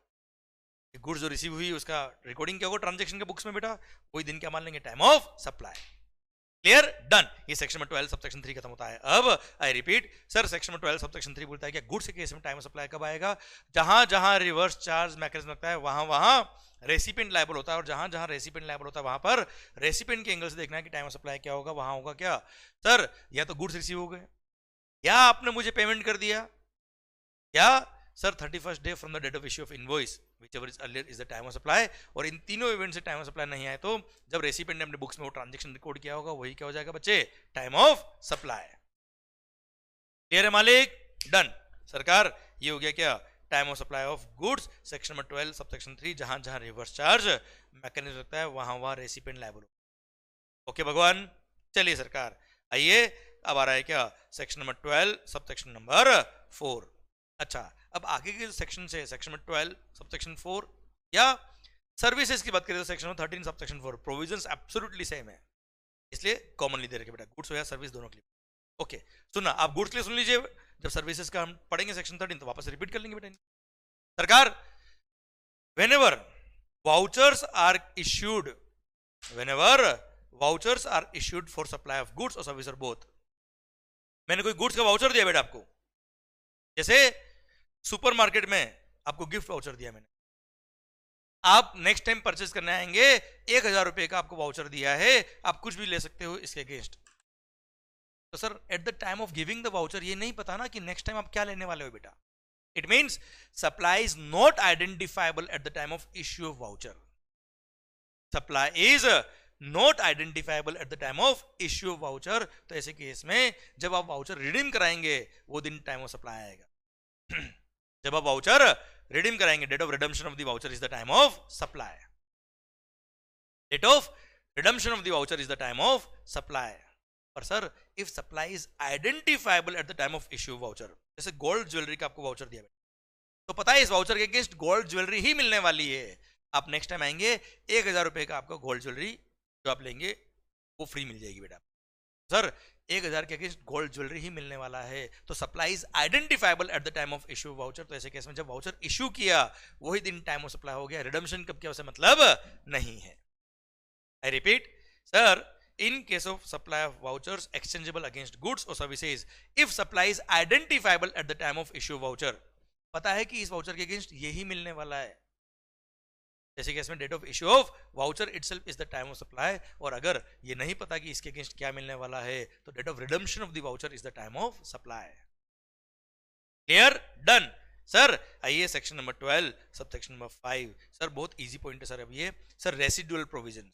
गुड्स जो रिसीव हुई उसका रिकॉर्डिंग क्या होगा ट्रांजैक्शन के बुक्स में बेटा, वही दिन क्या मान लेंगे? Time of supply. Clear? Done. ये सेक्शन में 12 सबसेक्शन 3 खत्म होता है। अब आई रिपीट सर, सेक्शन में 12 सबसेक्शन 3 बोलता है कि गुड्स के केस में टाइम ऑफ सप्लाई कब आएगा? जहां जहां रिवर्स चार्ज मैकेनिज्म लगता है वहां वहां रेसिपिएंट लायबल होता है, और जहां जहां रेसिपिएंट लायबल होता है वहां पर रेसिपिएंट के एंगल से देखना है कि टाइम ऑफ सप्लाई क्या होगा, वहां होगा क्या सर? या तो गुड्स रिसीव हो गए, या आपने मुझे पेमेंट कर दिया, या sir 31st day from the date of issue of invoice whichever is earlier is the time of supply। और इन तीनों इवेंट से टाइम ऑफ सप्लाई नहीं आए तो जब रेसिपिएंट ने अपने बुक्स में वो ट्रांजैक्शन रिकॉर्ड किया होगा, वही क्या हो जाएगा बच्चे? Time of supply. क्लियर है मालिक? डन। सरकार, ये हो गया क्या? Time of supply of goods, section number 12 subsection 3, जहां जहां रिवर्स चार्ज मैकेनिज्म लगता है वहां वहां रेसिपिएंट लायबल हो। ओके भगवान, चलिए सरकार, आइए अब आ रहा है क्या? Section number 12 subsection number 4। अच्छा, अब आगे के सेक्शन से सेक्शन में 12 सबसेक्शन 4 या सर्विसेज की बात करें तो सेक्शन में 13 सबसेक्शन 4 प्रोविजंस एब्सोल्युटली सेम है, इसलिए कॉमनली दे रखे बेटा, गुड्स हो या सर्विस दोनों के लिए। ओके, सुनना, आप गुड्स के लिए सुन लीजिए, जब सर्विसेज का हम पढ़ेंगे सेक्शन 13 तो वापस रिपीट कर लेंगे बेटा। सरकार, whenever vouchers are issued, whenever vouchers are issued for supply of goods or service or both, मैंने कोई गुड्स का वाउचर दिया बेटा आपको, जैसे सुपरमार्केट में आपको गिफ्ट वाउचर दिया मैंने, आप नेक्स्ट टाइम परचेज करने आएंगे, 1000 रुपए का आपको वाउचर दिया है, आप कुछ भी ले सकते हो इसके अगेंस्ट। तो sir at the time of giving the voucher ये नहीं पता ना कि नेक्स्ट टाइम आप क्या लेने वाले हो बेटा। It means supply is not identifiable at the time of issue of voucher, supply is not identifiable at the time of issue of voucher. तो ऐसे केस में जब आप वाउचर रिडीम कराएंगे वो दिन टाइम ऑफ सप्लाई आएगा। जब आप वाउचर रिडीम कराएंगे, date of redemption of the voucher is the time of supply, date of redemption of the voucher is the time of supply. पर sir if supply is identifiable at the time of issue voucher, जैसे गोल्ड ज्वेलरी का आपको वाउचर दिया तो पता है इस वाउचर के अगेंस्ट गोल्ड ज्वेलरी ही मिलने वाली है, आप नेक्स्ट टाइम आएंगे 1000 रुपए का आपका गोल्ड ज्वेलरी जो आप लेंगे वो फ्री मिल जाएगी बेटा। सर 1000 के अगेंस्ट गोल्ड ज्वेलरी ही मिलने वाला है, तो supply is identifiable at the time of issue voucher. तो ऐसे केस में जब वाउचर इश्यू किया वही दिन टाइम ऑफ सप्लाई हो गया, रिडम्पशन कब किया उसे मतलब नहीं है। I repeat sir, in case of supply of vouchers exchangeable against goods or services, if supply is identifiable at the time of issue voucher, पता है कि इस वाउचर के अगेंस्ट यही मिलने वाला है, जैसे कि इसमें date of issue of voucher itself is the time of supply, और अगर ये नहीं पता कि इसके अगेंस्ट क्या मिलने वाला है तो date of redemption of the voucher is the time of supply. Clear? Done. Sir आइए section number 12 subsection number 5। Sir बहुत इजी पॉइंट है सर अब ये। Sir residual provision,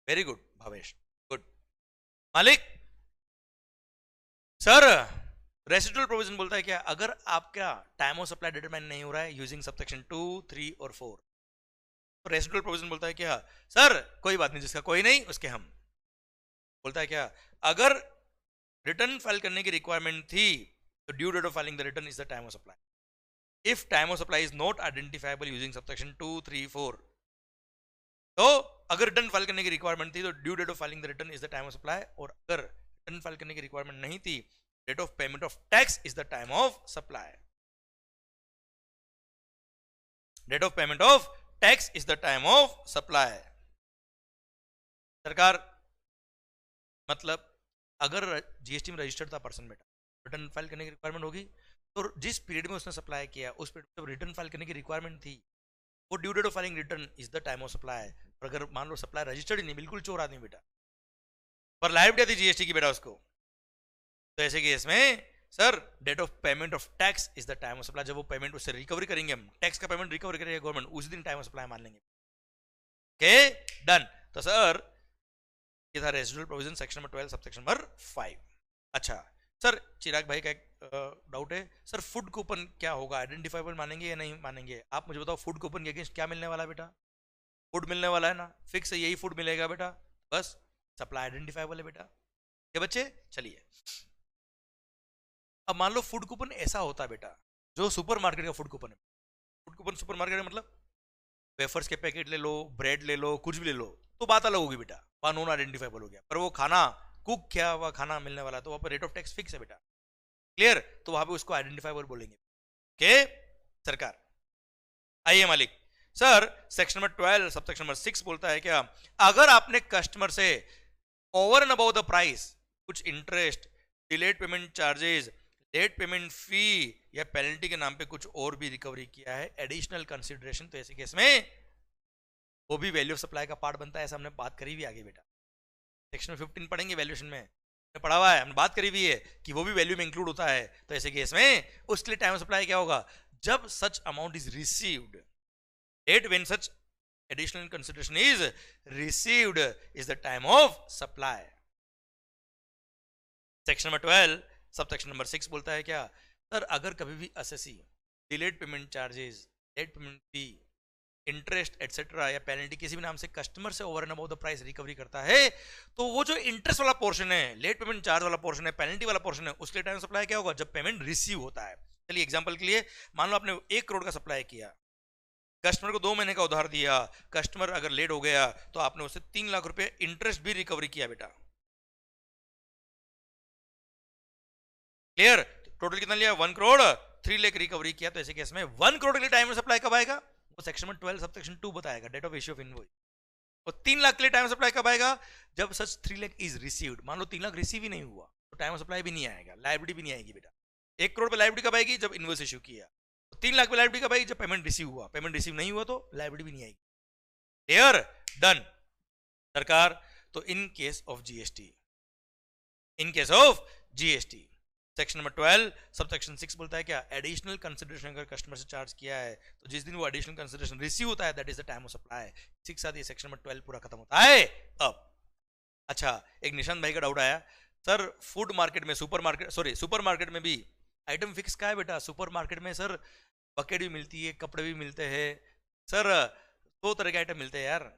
very good Bhavesh, good. मालिक सर रेसिडुअल प्रोविजन बोलता है क्या, अगर आपका टाइम ऑफ सप्लाई डिटरमाइन नहीं हो रहा है यूजिंग सबसेक्शन 2, 3 और 4, तो रेसिडुअल प्रोविजन बोलता है क्या, सर कोई बात नहीं, जिसका कोई नहीं उसके हम। बोलता है क्या, अगर रिटर्न फाइल करने की रिक्वायरमेंट थी तो due date of filing the return is the time of supply. If time of supply is not identifiable using subsection 2, 3, 4, तो अगर रिटर्न फाइल करने की रिक्वायरमेंट थी तो due date of filing the return is the time of supply, और अगर रिटर्न फाइल करने की रिक्वायरमेंट नहीं थी, date of payment of tax is the time of supply. Date of payment of tax is the time of supply. सरकार मतलब अगर जीएसटी में रजिस्टर्ड था पर्सन बेटा, रिटर्न फाइल करने की रिक्वायरमेंट होगी, तो जिस पीरियड में उसने सप्लाई किया उस पीरियड में रिटर्न फाइल करने की रिक्वायरमेंट थी, वो due date of filing return is the time of supply. और अगर मान लो सप्लाई रजिस्टर्ड ही नहीं, बिल्कुल चोर आदमी बेटा, पर लायबिलिटी थी जीएसटी की बेटा उसको, तो ऐसे केस में sir date of payment of tax is the time of supply. जब वो पेमेंट उससे रिकवरी करेंगे, हम टैक्स का पेमेंट रिकवर करेंगे गवर्नमेंट, उसी दिन टाइम ऑफ सप्लाई मान लेंगे। Okay done. तो सर ये था residual provision section number 12 subsection number 5। अच्छा सर चिराग भाई का एक डाउट है, सर फूड कूपन क्या होगा, आइडेंटिफाइबल मानेंगे या नहीं मानेंगे? आप मुझे बताओ, फूड कूपन के अगेंस्ट क्या मिलने वाला है बेटा? फूड मिलने वाला है ना, फिक्स है, यही फूड मिलेगा बेटा, बस सप्लाई आइडेंटिफाइबल है बेटा। ये बच्चे चलिए, अब मान लो फूड कूपन ऐसा होता है बेटा जो सुपरमार्केट का फूड कूपन है। फूड कूपन सुपरमार्केट में मतलब वेफर्स के पैकेट ले लो, ब्रेड ले लो, कुछ भी ले लो, तो बात अलग होगी बेटा, वहां नॉन आइडेंटिफाइबल हो गया। पर वो खाना कुक किया हुआ खाना मिलने वाला है, तो वहां पर रेट ऑफ टैक्स फिक्स है बेटा, क्लियर? तो वहां पे उसको आइडेंटिफाइबल बोलेंगे। ओके सरकार, आइए मालिक। Sir section number 12 subsection number 6 बोलता है क्या, अगर आपने कस्टमर से over and about the price कुछ interest, delayed payment charges, late payment fee या पेनल्टी के नाम पे कुछ और भी रिकवरी किया है, एडिशनल कंसिडरेशन, तो ऐसे केस में वो भी वैल्यू ऑफ सप्लाई का पार्ट बनता है। ऐसा हमने बात करी भी आगे बेटा, सेक्शन 15 पढ़ेंगे वैल्यूएशन में, पढ़ा हुआ है, हमने बात करी भी है कि वो भी वैल्यू में इंक्लूड होता है। तो ऐसे केस में उसके लिए टाइम ऑफ सप्लाई क्या होगा, जब such amount is received, date when such additional consideration is received is the time of supply. Section number 12 subsection number 6 बोलता है क्या, सर अगर कभी भी assessee, delayed payment charges, late payment fee, interest etcetera या पेनल्टी किसी भी नाम से कस्टमर से over and about the price recovery करता है, तो वो जो इंटरेस्ट वाला पोर्शन है, लेट पेमेंट चार्ज वाला पोर्शन है, पेनल्टी वाला पोर्शन है, उसके लिए टाइम सप्लाई क्या होगा, जब पेमेंट रिसीव होता है। चलिए एग्जांपल के लिए मान लो आपने 1 करोड़ का सप्लाई किया, कस्टमर को 2 महीने का उधार दिया, कस्टमर अगर लेट हो गया तो आपने उससे 3 लाख रुपए इंटरेस्ट भी रिकवरी किया बेटा, क्लियर? टोटल कितना लिया, 1 करोड़ 3 लाख रिकवरी किया। तो ऐसे केस में 1 करोड़ के लिए टाइम सप्लाई कब आएगा, वो सेक्शन में 12 सबसेक्शन 2 बताएगा, date of issue of invoice. और 3 लाख के लिए टाइम सप्लाई कब आएगा, जब सच 3 लाख इज रिसीव्ड। मान लो 3 लाख रिसीव ही नहीं हुआ तो टाइम सप्लाई भी नहीं आएगा, लायबिलिटी भी नहीं आएगी बेटा। 1 करोड़ पे लायबिलिटी कब आएगी, जब इनवॉइस इश्यू किया। 3 लाख पे लायबिलिटी कब आएगी, जब पेमेंट रिसीव हुआ। पेमेंट रिसीव नहीं हुआ तो लायबिलिटी भी नहीं आएगी। क्लियर? डन सरकार। तो इन case of GST, in case of GST section number 12 subsection 6 बोलता है क्या, एडिशनल कंसिडरेशन अगर कस्टमर से चार्ज किया है तो जिस दिन वो एडिशनल कंसिडरेशन रिसीव होता है that is the time of supply. इसी के साथ ये सेक्शन नंबर 12 पूरा खत्म होता है। अब अच्छा एक निशांत भाई का डाउट आया, सर फूड मार्केट में, सुपरमार्केट में भी आइटम फिक्स का है बेटा। सुपरमार्केट में सर बकेट भी मिलती है, कपड़े भी मिलते हैं सर, 2 तरह के आइटम मिलते हैं यार,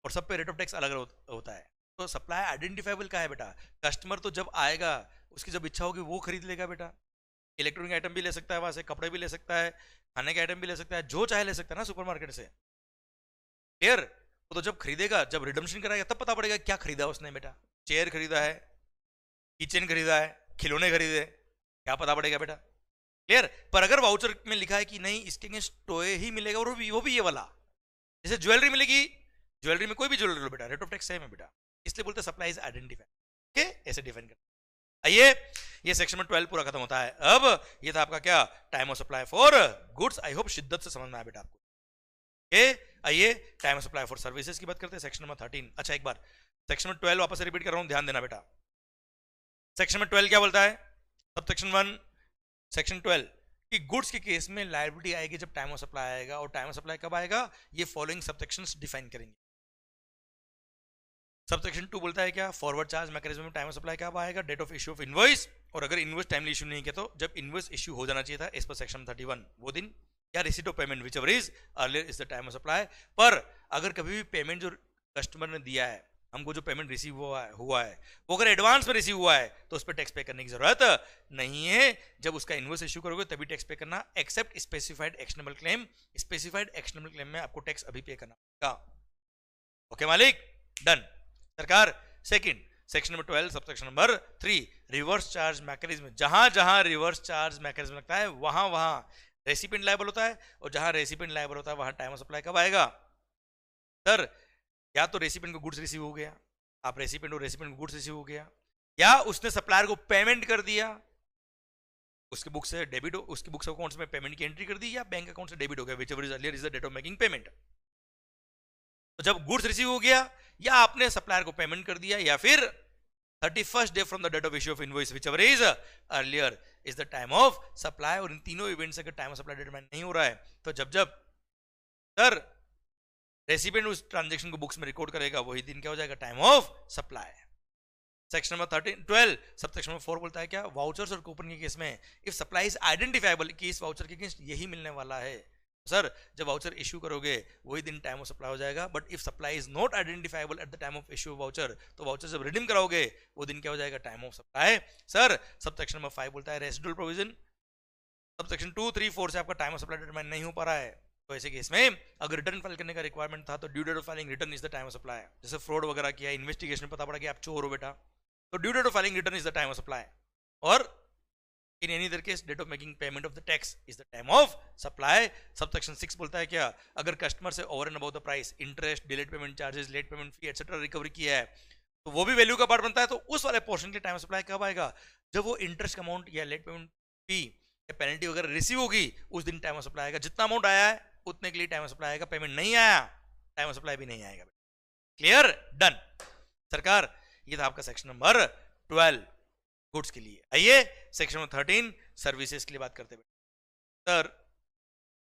और सब पे रेट ऑफ टैक्स अलग होता है। तो सप्लाई आइडेंटिफाइबल का है बेटा, कस्टमर तो जब आएगा उसकी जब इच्छा होगी वो खरीद लेगा बेटा। इलेक्ट्रॉनिक आइटम भी ले सकता है वहां से, कपड़े भी ले सकता है, खाने के आइटम भी ले सकता है, जो चाहे ले सकता है ना सुपरमार्केट से। क्लियर? वो तो जब खरीदेगा, जब रिडम्पशन कराएगा तब पता पड़ेगा क्या खरीदा उसने बेटा। चेयर खरीदा है, किचन खरीदा है, खिलौने खरीदे, क्या पता पड़ेगा बेटा। क्लियर? पर अगर वाउचर में लिखा है कि नहीं इसके अगेंस्ट टॉय ही मिलेगा और वो भी ये वाला, जैसे ज्वेलरी मिलेगी, ज्वेलरी में कोई भी ज्वेलरी लो बेटा, रेट ऑफ टैक्स सेम है बेटा, इसलिए बोलते हैं सप्लाई इज आइडेंटिफाइड। ओके ऐसे डिफाइन कर। आइए ये सेक्शन में 12 पूरा खत्म होता है। अब ये था आपका क्या, time of supply for goods. I hope शिद्दत से समझ में आया बेटा आपको। ओके आइए time of supply for services की बात करते हैं, सेक्शन नंबर 13। अच्छा एक बार सेक्शन में 12 वापस से रिपीट कर रहा हूं, ध्यान देना बेटा। सेक्शन में 12 क्या बोलता है, सब सेक्शन 1 सेक्शन 12 कि गुड्स के केस में लायबिलिटी आएगी जब टाइम ऑफ सप्लाई आएगा, और टाइम ऑफ सप्लाई कब आएगा, ये फॉलोइंग सबसेक्शंस डिफाइन करेंगे। सबसेक्शन 2 बोलता है क्या, फॉरवर्ड चार्ज मैकेनिज्म में टाइम ऑफ सप्लाई कब आएगा, date of issue of invoice, और अगर इनवॉइस टाइमली इश्यू नहीं किया तो जब इनवॉइस इश्यू हो जाना चाहिए था एज पर सेक्शन 31 वो दिन, या receipt of payment whichever is earlier is the time of supply. पर अगर कभी भी पेमेंट जो कस्टमर ने दिया है, हमको जो पेमेंट रिसीव हुआ है वो अगर एडवांस में रिसीव हुआ है तो उस पर टैक्स पे करने की जरूरत नहीं है। जब उसका इनवॉइस इश्यू करोगे तभी टैक्स पे करना, except specified actionable claim. Specified actionable claim में आपको टैक्स अभी पे करना होगा। ओके मालिक, डन सरकार। Second, section number 12 subsection number 3, reverse charge mechanism. जहां जहां रिवर्स चार्ज मैकेनिज्म लगता है वहां वहां रेसिपिएंट लायबल होता है, और जहां रेसिपिएंट लायबल होता है वहां टाइम ऑफ सप्लाई कब आएगा? सर या तो रेसिपिएंट को गुड्स रिसीव हो गया, आप रेसिपिएंट को गुड्स रिसीव हो गया, या उसने सप्लायर को पेमेंट कर दिया, उसके बुक से डेबिट, उसकी बुक्स अकाउंट्स में पेमेंट की एंट्री कर दी, या बैंक अकाउंट से डेबिट हो गया, whichever is earlier is the date of making payment. तो जब गुड्स रिसीव हो गया, या आपने सप्लायर को पेमेंट कर दिया, या फिर 31st day from the date of issue of invoice whichever is earlier is the time of supply. और इन तीनों इवेंट्स अगर टाइम ऑफ सप्लाई डिटरमाइन नहीं हो रहा है, तो जब जब सर रेसिपिएंट उस ट्रांजैक्शन को बुक्स में रिकॉर्ड करेगा, वही दिन क्या हो जाएगा? Time of supply. Section number 12 subsection number 4 बोलता है क्या? वाउचर्स और कूपन के केस में इफ सप्लाई इज आइडेंटिफाइबल कि इस वाउचर के अगेंस्ट यही मिलने वाला है, सर जब वाउचर इश्यू करोगे वही दिन टाइम ऑफ सप्लाई हो जाएगा। But if supply is not identifiable at the time of issue of voucher, तो वाउचर जब रिडीम कराओगे वो दिन क्या हो जाएगा? Time of supply. Sir subsection number 5 बोलता है रेसिडुअल प्रोविजन। सबसेक्शन 2, 3, 4 से आपका टाइम ऑफ सप्लाई डिटरमाइन नहीं हो पा रहा है, तो ऐसे केस में अगर रिटर्न फाइल करने का रिक्वायरमेंट था तो due date of filing return is the time of supply. जैसे फ्रॉड वगैरह किया, इन्वेस्टिगेशन पता पड़ा कि आप चोर हो बेटा, तो due date of filing return is the time of supply. और in any other case date of making payment of the tax is the time of supply. Subsection 6 बोलता है क्या? अगर कस्टमर से over and above the price interest, delayed payment charges, late payment fee etcetera recovery किया है, तो वो भी वैल्यू का पार्ट बनता है। तो उस वाले पोर्शन के टाइम ऑफ सप्लाई कब आएगा? जब वो इंटरेस्ट अमाउंट या लेट पेमेंट फी या पेनल्टी वगैरह रिसीव होगी, उस दिन टाइम ऑफ सप्लाई आएगा। जितना अमाउंट आया है उतने के लिए टाइम ऑफ सप्लाई आएगा, पेमेंट नहीं आया टाइम ऑफ सप्लाई भी नहीं आएगा। क्लियर? डन सरकार। ये था आपका सेक्शन नंबर 12 गुड्स के लिए। आइए सेक्शन नंबर 13 सर्विसेज के लिए बात करते हैं सर।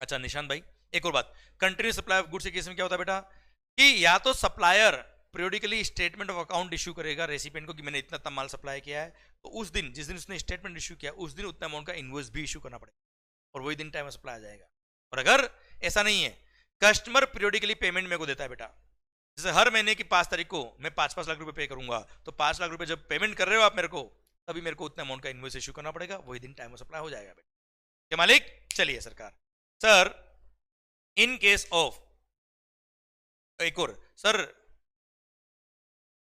अच्छा निशांत भाई, एक और बात, कंटिन्यू सप्लाई ऑफ गुड्स के केस में क्या होता है बेटा कि या तो supplier periodically statement of account issue करेगा रेसिपिएंट को कि मैंने इतना इतना माल सप्लाई किया है, तो उस दिन जिस दिन उसने स्टेटमेंट इश्यू किया उस दिन उतना अमाउंट का इनवॉइस भी इश्यू करना पड़ेगा, और वही दिन टाइम ऑफ सप्लाई आ जाएगा। और अगर ऐसा नहीं है, कस्टमर पीरियडिकली पेमेंट मेरे को देता है बेटा, जैसे हर महीने की 5 तारीख को मैं 5-5 लाख रुपए पे करूंगा, तो 5 लाख रुपए जब पेमेंट कर रहे हो आप मेरे को, तभी मेरे को उतना अमाउंट का इनवॉइस इश्यू करना पड़ेगा, वही दिन टाइम ऑफ सप्लाई हो जाएगा बेटा। क्या मालिक? चलिए सरकार। सर इन केस ऑफ एक और सर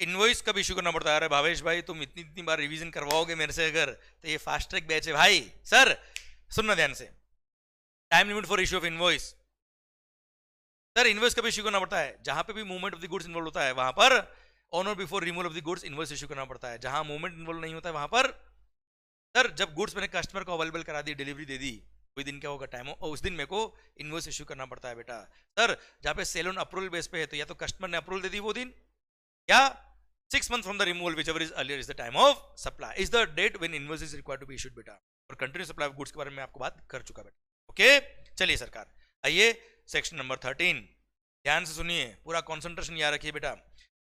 इनवॉइस कब इश्यू करना पड़ता है? अरे भावेश भाई तुम इतनी इतनी बार रिवीजन करवाओगे मेरे से अगर, तो ये फास्ट ट्रैक बैच है भाई। सर सुनना ध्यान से, time limit for issue of invoice. Sir invoice कब इश्यू करना पड़ता है? जहां पे भी movement of the goods involve होता है वहां पर ऑन और before removal of the goods invoice issue करना पड़ता है। जहां मूवमेंट इन्वॉल्व नहीं होता है वहां पर सर जब गुड्स मैंने कस्टमर को अवेलेबल करा दी, डिलीवरी दे दी, कोई दिन क्या होगा? टाइम, और उस दिन मेरे को इनवॉइस इश्यू करना पड़ता है बेटा। सर जहां पे सेल ऑन अप्रूवल बेस पे है, तो या तो कस्टमर ने अप्रूवल दे दी वो दिन, या 6 months from the removal whichever is earlier is the time of supply is the date when invoice is required to be issued बेटा। और कंटिन्यू सप्लाई ऑफ गुड्स के बारे में आपको बात कर चुका बेटा। ओके चलिए सरकार, आइए सेक्शन नंबर 13 ध्यान से सुनिए, पूरा कंसंट्रेशन याद रखिए बेटा।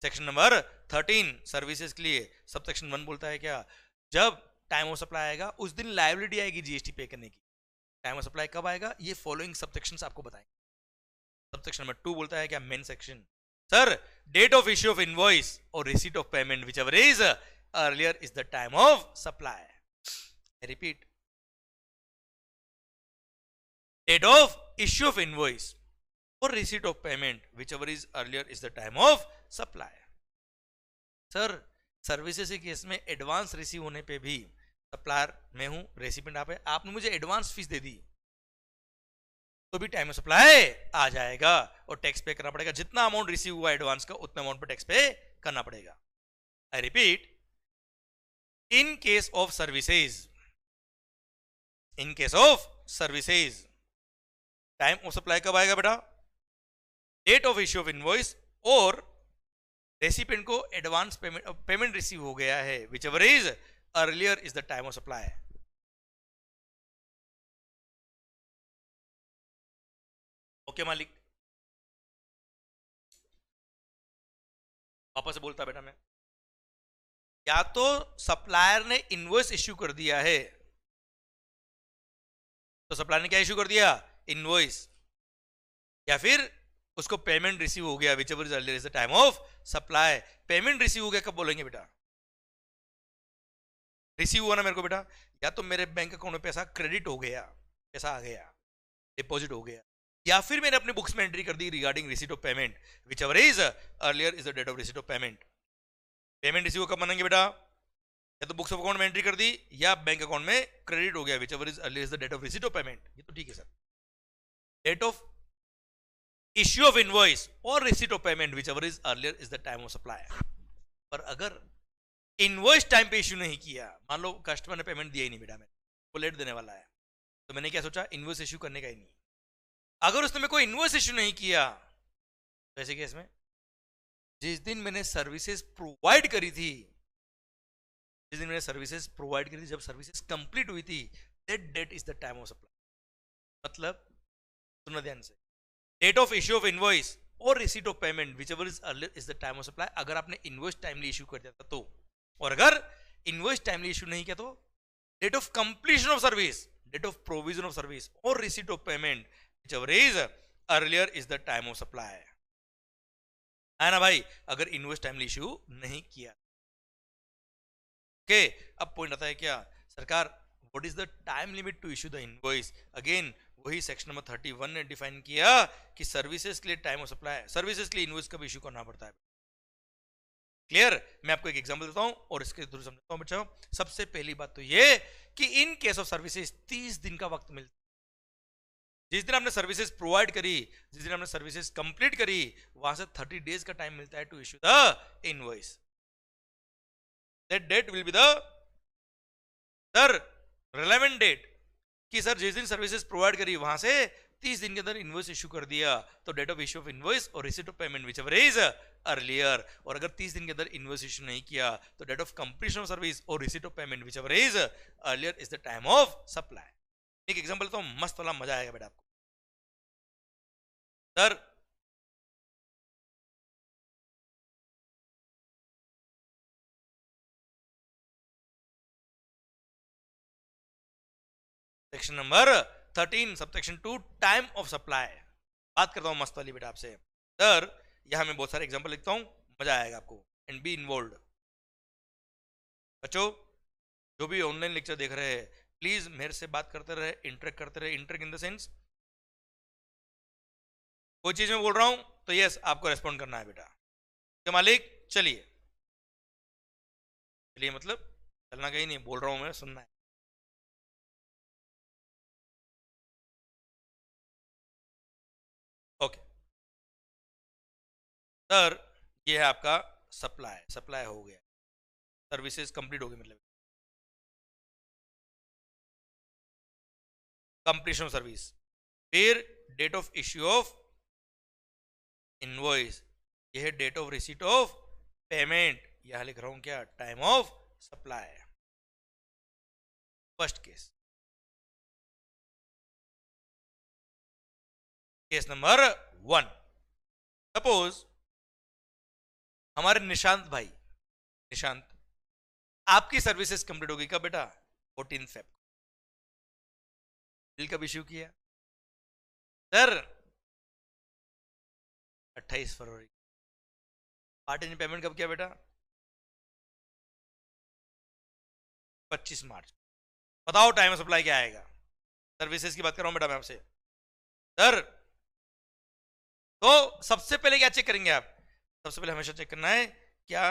सेक्शन नंबर 13 सर्विसेज के लिए सबसेक्शन 1 बोलता है क्या? जब टाइम ऑफ सप्लाई आएगा उस दिन लायबिलिटी आएगी जीएसटी पे करने की। टाइम ऑफ सप्लाई कब आएगा? ये फॉलोइंग सबसेक्शंस आपको बताएंगे। सबसेक्शन नंबर 2 बोलता है क्या? Main section. Sir date of issue of invoice और receipt of payment whichever is earlier is the time of supply. I repeat, date of issue of invoice और receipt of payment whichever is earlier is the time of supply. Sir services के केस में एडवांस रिसीव होने पे भी सप्लायर मैं हूं, रेसिपिएंट आप है, आपने मुझे एडवांस फीस दे दी तो भी टाइम ऑफ सप्लाई आ जाएगा और टैक्स पे करना पड़ेगा। जितना अमाउंट रिसीव हुआ एडवांस का उतना अमाउंट पे टैक्स पे करना पड़ेगा। I repeat, in case of services, in case of services time of supply कब आएगा बेटा? Date of issue of invoice और रेसिपिएंट को एडवांस पेमेंट रिसीव हो गया है, whichever is earlier is the time of supply. Okay मालिक, वापस से बोलता बेटा मैं, या तो सप्लायर ने इनवॉइस इश्यू कर दिया है, तो सप्लायर ने क्या इश्यू कर दिया? इनवॉइस, या फिर उसको पेमेंट रिसीव हो गया whichever is earlier is the time of supply. Payment receive हो गया कब बोलेंगे बेटा? रिसीव हुआ ना मेरे को बेटा, या तो मेरे बैंक अकाउंट में पैसा क्रेडिट हो गया, पैसा आ गया, डिपॉजिट हो गया, या फिर मैंने अपने बुक्स में एंट्री कर दी regarding receipt of payment whichever is earlier is the date of receipt of payment. Payment receive कब मानेंगे बेटा, या तो बुक्स ऑफ अकाउंट में एंट्री कर दी या बैंक अकाउंट में क्रेडिट हो गया, whichever is earlier is the date of receipt of payment, ये तो ठीक है sir. Date of issue of invoice और receipt of payment whichever is earlier is the time of supply. पर अगर इनवॉइस टाइम पे इश्यू नहीं किया, मान लो कस्टमर ने पेमेंट दिया ही नहीं बेटा, मैंने वो लेट देने वाला है, तो मैंने क्या सोचा, इनवॉइस इश्यू करने का ही नहीं। अगर उसने मेरे को इनवॉइस इश्यू नहीं किया तो ऐसे केस में जिस दिन मैंने सर्विसेज प्रोवाइड करी थी, जिस दिन मैंने सर्विसेज प्रोवाइड करी थी, जब सर्विसेज कंप्लीट हुई थी, that date is the time of supply. मतलब सुनना ध्यान से, date of issue of invoice और receipt of payment whichever is earlier is the time of supply. अगर आपने इनवॉइस टाइमली इश्यू कर दिया था तो, और अगर इनवॉइस टाइमली इश्यू नहीं किया तो date of completion of service, date of provision of service और receipt of payment whichever is earlier is the time of supply. है ना भाई, अगर इनवॉइस टाइमली इश्यू नहीं किया। ओके, अब पॉइंट आता है क्या सरकार, what is the time limit to issue the invoice. Again वही सेक्शन नंबर 31 ने डिफाइन किया कि सर्विसेज के लिए टाइम ऑफ सप्लाई, सर्विसेज के लिए इनवॉइस कब इश्यू करना पड़ता है। क्लियर, मैं आपको एक एग्जांपल देता हूं और इसके थ्रू समझाता हूं बच्चों। सबसे पहली बात तो ये कि इन केस ऑफ सर्विसेज 30 दिन का वक्त मिलता है। जिस दिन आपने सर्विसेज प्रोवाइड करी, जिस दिन आपने सर्विसेज कंप्लीट करी, वहां से 30 डेज का टाइम मिलता है to issue the invoice. That date will be the sir relevant date, कि सर जिस दिन सर्विसेज प्रोवाइड करी वहां से 30 दिन के अंदर इनवॉइस इश्यू कर दिया, तो date of issue of invoice और receipt of payment whichever is earlier. और अगर 30 दिन के अंदर इनवॉइस इश्यू नहीं किया तो date of completion of service और receipt of payment whichever is earlier is the time of supply. एक एग्जांपल तो मस्त वाला, मजा आएगा बेटा आपको। Sir section number 13 subsection 2 time of supply. बात करता हूं मस्त वाली बेटा आपसे। सर यहां मैं बहुत सारे एग्जांपल लिखता हूं, मजा आएगा आपको, एंड बी इन्वॉल्व्ड। बच्चों जो भी ऑनलाइन लेक्चर देख रहे हैं प्लीज मेरे से बात करते रहे, इंटरेक्ट करते रहे। इंटरेक्ट इन द सेंस कोई चीज में बोल रहा हूं तो यस आपको रेस्पॉन्ड करना है बेटा। तो मालिक चलिए चलिए, मतलब चलना कहीं नहीं, बोल रहा हूं मैं, सुनना है। ओके सर, ये है आपका सप्लाई, सप्लाई हो गया, सर्विसेज कंप्लीट हो गई, मतलब कंप्लीशन ऑफ सर्विस। फिर date of issue of invoice, ये है date of receipt of payment, यहां लिख रहा हूं क्या, time of supply. First case, case number 1, suppose हमारे निशांत भाई, निशांत आपकी सर्विसेज कंप्लीट हो गई कब बेटा, 14 फेब। बिल कब इश्यू किया sir, 28 February. Part in payment कब किया बेटा, 25 मार्च। बताओ टाइम ऑफ सप्लाई क्या आएगा। सर्विसेज की बात कर रहा हूं बेटा मैं आपसे। सर तो सबसे पहले क्या चेक करेंगे आप, सबसे पहले हमेशा चेक करना है क्या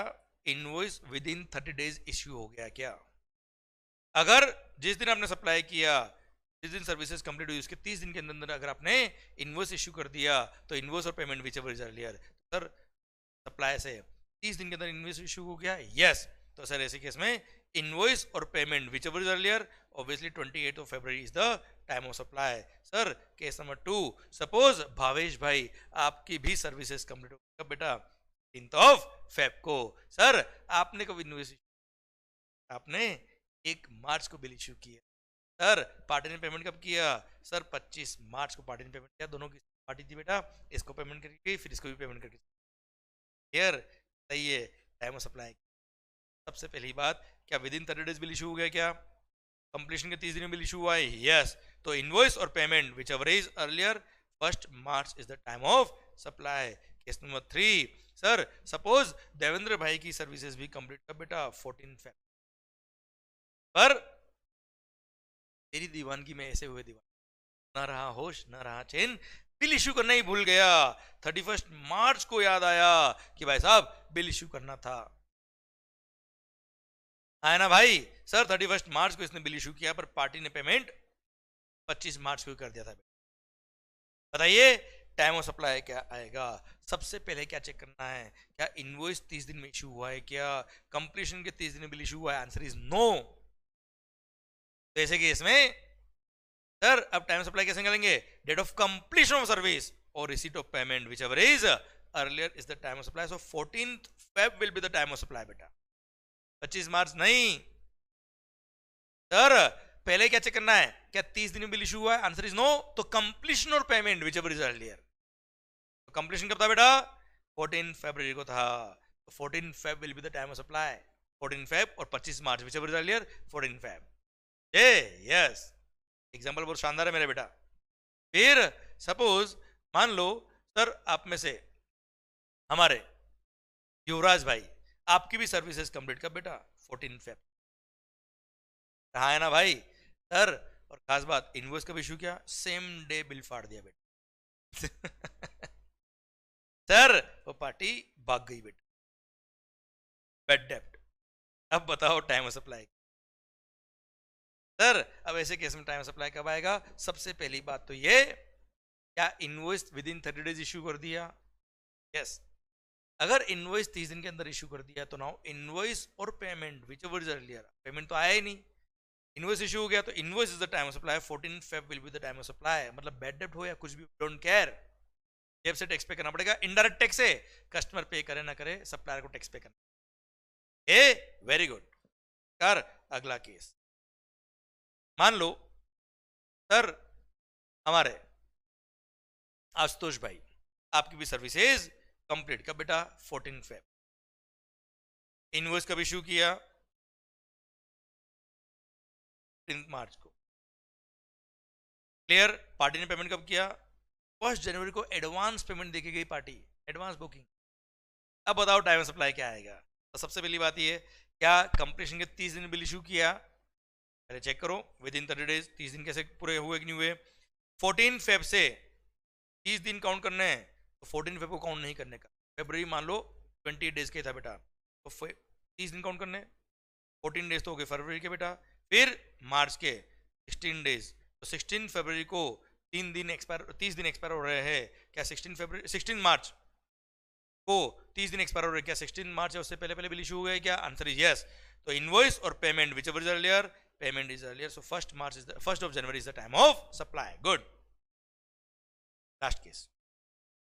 invoice with in 30 days issue हो गया क्या। अगर जिस दिन आपने सप्लाई किया, जिस दिन सर्विसेज कंप्लीट हुई, उसके 30 दिन के अंदर अगर आपने इनवॉइस इश्यू कर दिया तो इनवॉइस और payment whichever is earlier, sir supply से 30 दिन के अंदर इनवॉइस इश्यू हो गया, यस। तो सर ऐसे केस में इनवॉइस और payment whichever is earlier, obviously 28 of February is the time of supply. Sir case number 2, suppose Bhavesh भाई आपकी भी सर्विसेज कंप्लीट हो गई बेटा 3 ऑफ फेब को। सर आपने कब इनवॉइस, आपने 1 मार्च को बिल इश्यू किया। सर पार्टी ने पेमेंट कब किया, सर 25 मार्च को पार्टी ने पेमेंट किया, दोनों की पार्टी थी बेटा, इसको पेमेंट करके फिर इसको भी पेमेंट करके। क्लियर, सही है, टाइम ऑफ सप्लाई। सबसे पहली बात, क्या with in 30 days bill issue हो गया क्या, कंप्लीशन के 30 दिन में बिल इशू हुआ है, यस। तो इनवॉइस और payment whichever is earlier 1 March is the time of supply. Case number 3, sir suppose Devendra भाई की सर्विसेज भी कंप्लीट कर बेटा 14 फेब, पर तेरी दीवानगी में ऐसे हुए दीवान, ना रहा होश ना रहा चैन, बिल इश्यू करना ही भूल गया, 31 मार्च को याद आया कि भाई साहब बिल इश्यू करना था। आया ना भाई? सर 31 मार्च को इसने बिल इश्यू किया पर पार्टी ने पेमेंट 25 मार्च को कर दिया था। बताइए टाइम ऑफ सप्लाई क्या आएगा? सबसे पहले क्या चेक करना है, क्या इनवॉइस 30 दिन में इश्यू हुआ है, क्या कंप्लीशन के 30 दिन में बिल इश्यू हुआ है? Answer is no. तो ऐसे केस में सर अब टाइम सप्लाई कैसे निकालेंगे? Date of completion of service और receipt of payment whichever is earlier is the time of supply. So 14th Feb will be the time of supply बेटा, 25 मार्च नहीं। सर पहले क्या चेक करना है, क्या 30 दिन में बिल इश्यू हुआ है? Answer is no. तो कंप्लीशन और payment whichever is earlier. Completion कब था बेटा? 14 फरवरी को था। 14 Feb will be the time of supply. 14 Feb और 25 March whichever is earlier 14 Feb। Yes, example बहुत शानदार है मेरे बेटा। फिर सपोज मान लो सर आप में से हमारे युवराज भाई, आपकी भी सर्विसेज कंप्लीट कब बेटा? 14 Feb। कहा है ना भाई सर? और खास बात इनवॉइस कब इशू किया? सेम डे बिल फाड़ दिया बेटा। सर वो पार्टी भाग गई बेटा, बैड डेप्ट। अब बताओ टाइम ऑफ सप्लाई। सर अब ऐसे केस में टाइम ऑफ सप्लाई कब आएगा? सबसे पहली बात तो ये, क्या invoice with in 30 days issue कर दिया? यस। अगर इनवॉइस 30 दिन के अंदर इश्यू कर दिया तो नाउ इनवॉइस और payment whichever is earlier, payment तो आया ही नहीं, इनवॉइस इश्यू हो गया तो invoice is the time of supply. 14 Feb will be the time of supply. मतलब बैड डेप्ट हो या कुछ भी, डोंट केयर, जेब से टैक्स पे करना पड़ेगा। इनडायरेक्ट टैक्स है, कस्टमर पे करे ना करे सप्लायर को टैक्स पे करना। A very good. कर अगला केस। मान लो सर हमारे आशुतोष भाई, आपकी भी सर्विसेज कंप्लीट कब बेटा? 14 Feb। इनवॉइस कब इश्यू किया? 15 मार्च को। क्लियर? पार्टी ने पेमेंट कब किया? 1 जनवरी को एडवांस पेमेंट देके गई पार्टी, एडवांस बुकिंग। अब बताओ टाइम ऑफ सप्लाई क्या आएगा? तो सबसे पहली बात ये, क्या कंप्लीशन के 30 दिन बिल इश्यू किया? पहले चेक करो विद इन 30 डेज 30 दिन कैसे पूरे हुए कि नहीं हुए। 14 Feb से 30 दिन काउंट करने हैं, तो 14 Feb को काउंट नहीं करने का। फरवरी मान लो 28 डेज के था बेटा, तो 30 दिन काउंट करने, 14 डेज तो हो गए फरवरी के बेटा। फिर मार्च के 16 डेज, तो 16 फरवरी को 30 दिन एक्सपायर हो रहे हैं क्या? 16 मार्च को 30 दिन एक्सपायर हो रहे हैं क्या? 16 मार्च है उससे पहले पहले बिल इशू हो गया क्या? Answer is yes. तो इनवॉइस और payment whichever is earlier, payment is earlier. So 1 January is the time of supply. Good. Last case,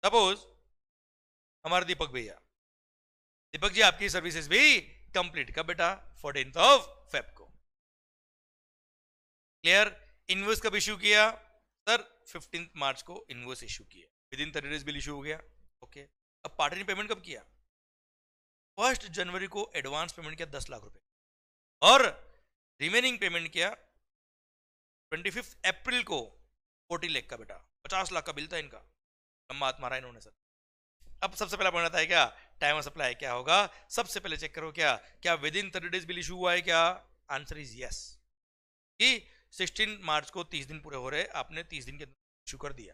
suppose हमारे दीपक भैया, दीपक जी आपकी सर्विसेज भी कंप्लीट कब बेटा? 14 Feb को। क्लियर? इनवॉइस कब इश्यू किया? सर 15 मार्च को इनवॉइस इश्यू किया, with in 30 days bill issue हो गया। ओके। अब पार्टी ने पेमेंट कब किया? 1 जनवरी को एडवांस पेमेंट किया 10 लाख रुपए, और रिमेनिंग पेमेंट किया 25 अप्रैल को 40 लाख का बेटा, 50 लाख का बिल था इनका, लंबा हाथ मारा इन्होंने सर। अब सबसे पहला पॉइंट आता है क्या? टाइम ऑफ सप्लाई क्या होगा? सबसे पहले चेक करो क्या with in 30 days bill issue हुआ है क्या? Answer is yes. कि 16 मार्च को 30 दिन पूरे हो रहे, आपने 30 दिन के अंदर इशू कर दिया।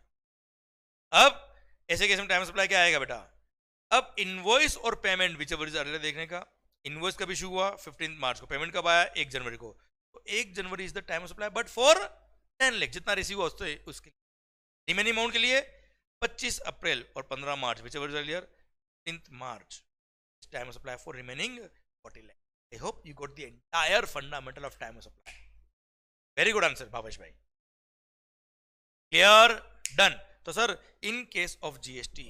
अब ऐसे केस में टाइम ऑफ सप्लाई क्या आएगा बेटा? अब इनवॉइस और payment whichever is earlier देखने का। इनवॉइस कब इशू हुआ? 15 मार्च को। पेमेंट कब आया? 1 जनवरी को। तो 1 जनवरी is the time of supply, but for 10 lakh जितना रिसीव हुआ उसके रिमेनिंग अमाउंट के लिए 25 अप्रैल और 15 March whichever is earlier 15 March time of supply for remaining 40 lakh. I hope you got the entire fundamental of time of supply. Very good answer Bhavesh भाई। क्लियर? डन। तो sir in case of GST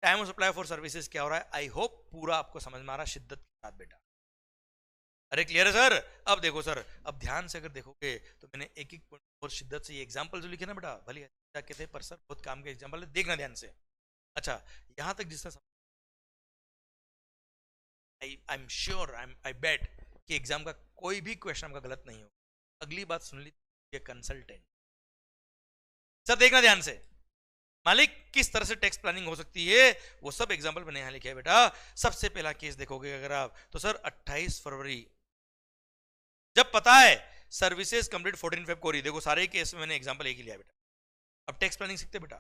time of supply for services क्या हो रहा है? आई होप पूरा आपको समझ में आ रहा है शिद्दत के साथ बेटा। अरे क्लियर है सर? अब देखो सर, अब ध्यान से अगर देखोगे तो मैंने एक एक पॉइंट और शिद्दत से ये एग्जांपल जो लिखे ना बेटा, भले कहते हैं पर सर बहुत काम के एग्जांपल है, देखना ध्यान से। अच्छा यहां तक जिसने आई एम श्योर, आई बेट कि एग्जाम का कोई भी क्वेश्चन आपका गलत नहीं हो। अगली बात सुन ली, कंसल्टेंट। सर देखना ध्यान से, मालिक किस तरह से टैक्स प्लानिंग हो सकती है वो सब एग्जांपल मैंने यहां लिखा है बेटा। सबसे पहला केस देखोगे अगर आप तो सर 28 फरवरी, जब पता है सर्विसेज कंप्लीट 14 Feb को रही, देखो सारे केस में मैंने एग्जांपल एक ही लिया बेटा। अब टैक्स प्लानिंग सीखते बेटा।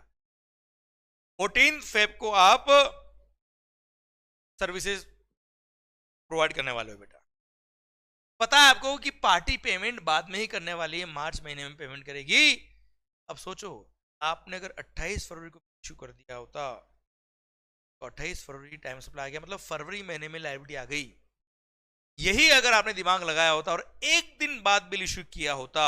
14 फेब को आप सर्विसेज प्रोवाइड करने वाले हो बेटा। पता है आपको कि पार्टी पेमेंट बाद में ही करने वाली है, मार्च महीने में पेमेंट करेगी। अब सोचो, आपने अगर 28 फरवरी को इशू कर दिया होता तो 28 फरवरी टाइम सप्लाई आ गया, मतलब फरवरी महीने में लायबिलिटी आ गई। यही अगर आपने दिमाग लगाया होता और एक दिन बाद बिल इशू किया होता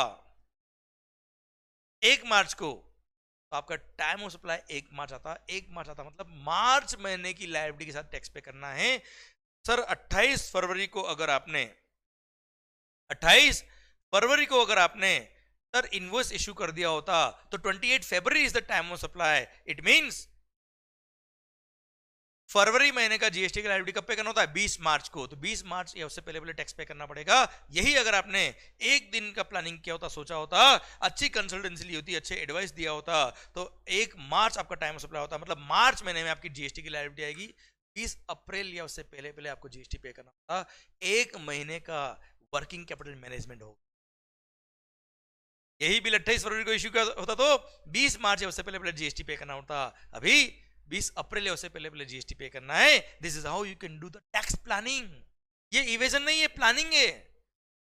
1 मार्च को, तो आपका टाइम ऑफ सप्लाई 1 मार्च आता। 1 मार्च आता मतलब मार्च महीने की लायबिलिटी के साथ टैक्स पे करना है। सर 28 फरवरी को अगर आपने 28 फरवरी को अगर आपने सर इनवॉइस इशू कर दिया होता तो 28 February is the time of supply. It means फरवरी महीने का जीएसटी का लायबिलिटी कब पे करना होता है? 20 मार्च को। तो 20 मार्च या उससे पहले टैक्स पे करना पड़ेगा। यही अगर आपने एक दिन का प्लानिंग किया होता, सोचा होता, अच्छी कंसल्टेंसी ली होती, अच्छे एडवाइस दिया होता, तो 1 मार्च आपका टाइम ऑफ सप्लाई होता। मतलब मार्च महीने में आपकी जीएसटी की लायबिलिटी आएगी। 20 अप्रैल या उससे पहले आपको जीएसटी पे करना होता। 1 महीने का वर्किंग कैपिटल मैनेजमेंट होगा। यही बिल 28 फरवरी को इश्यू होता तो 20 मार्च या उससे पहले जीएसटी पे करना होता। अभी 20 अप्रैल या उससे पहले जीएसटी पे करना है। This is how you can do the tax planning. ये इवेजन नहीं है, प्लानिंग है।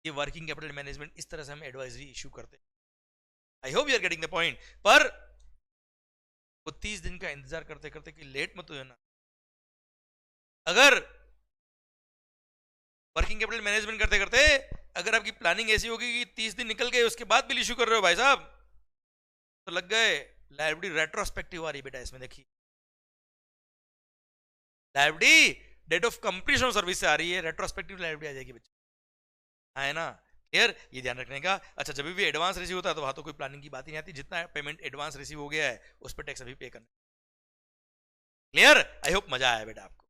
ये वर्किंग कैपिटल मैनेजमेंट, इस तरह से हम एडवाइजरी इशू करते हैं। I hope you are getting the point. पर वो 30 दिन का इंतजार करते करते कि लेट मत हो ना। अगर वर्किंग कैपिटल मैनेजमेंट करते करते अगर आपकी प्लानिंग ऐसी होगी कि 30 दिन निकल गए उसके बाद बिल इशू कर रहे हो भाई साहब, तो लग गए लायबिलिटी रेट्रोस्पेक्टिव आ रही बेटा। इसमें देखिए liability date of completion of service से आ रही है, रेट्रोस्पेक्टिव लायबिलिटी आ जाएगी बच्चे। है ना क्लियर? ये ध्यान रखने का। अच्छा, जब भी एडवांस रिसीव होता है तो वहां तो कोई प्लानिंग की बात ही नहीं आती। जितना पेमेंट एडवांस रिसीव हो गया है उस पर टैक्स अभी पे करना। क्लियर? आई होप मजा आया बेटा आपको।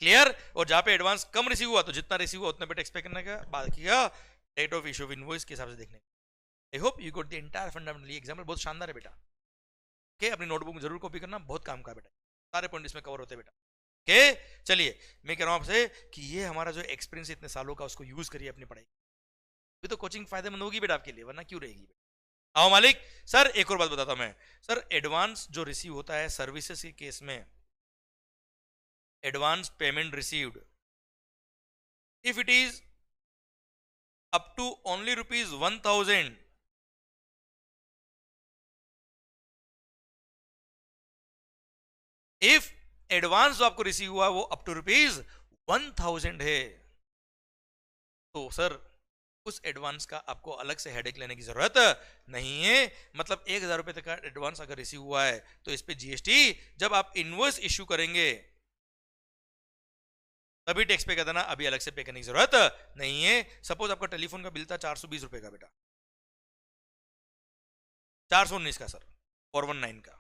क्लियर? और जहां पे एडवांस कम रिसीव हुआ तो जितना रिसीव हुआ उतने पे टैक्स पे करने का। बाकी का date of issue of invoice के हिसाब से देखने का। I hope you got the entire fundamental. Example बहुत शानदार है बेटा। ओके, अपनी नोटबुक में जरूर कॉपी करना, बहुत काम का बेटा। सारे पॉइंट इसमें कवर होते हैं बेटा। ओके चलिए, मैं कह रहा हूं आपसे कि ये हमारा जो एक्सपीरियंस इतने सालों का, उसको यूज करिए अपनी पढ़ाई। ये तो कोचिंग फायदेमंद होगी बेटा आपके लिए, वरना क्यों रहेगी बेटा। आओ मालिक। सर एक और बात बताता हूं मैं। सर एडवांस जो रिसीव होता है सर्विसेज के केस में, advance payment received if it is up to only ₹1,000, if advance जो आपको रिसीव हुआ वो अप टू ₹1,000 है, तो सर उस एडवांस का आपको अलग से हेडेक लेने की जरूरत नहीं है। मतलब 1,000 रुपए तक का एडवांस अगर रिसीव हुआ है तो इस पे जीएसटी जब आप इनवॉइस इश्यू करेंगे तभी टैक्स पे कर देना, अभी अलग से पे करने की जरूरत नहीं है। सपोज आपका टेलीफोन का बिल था 420 रुपए का बेटा, 419 का सर, 419 का।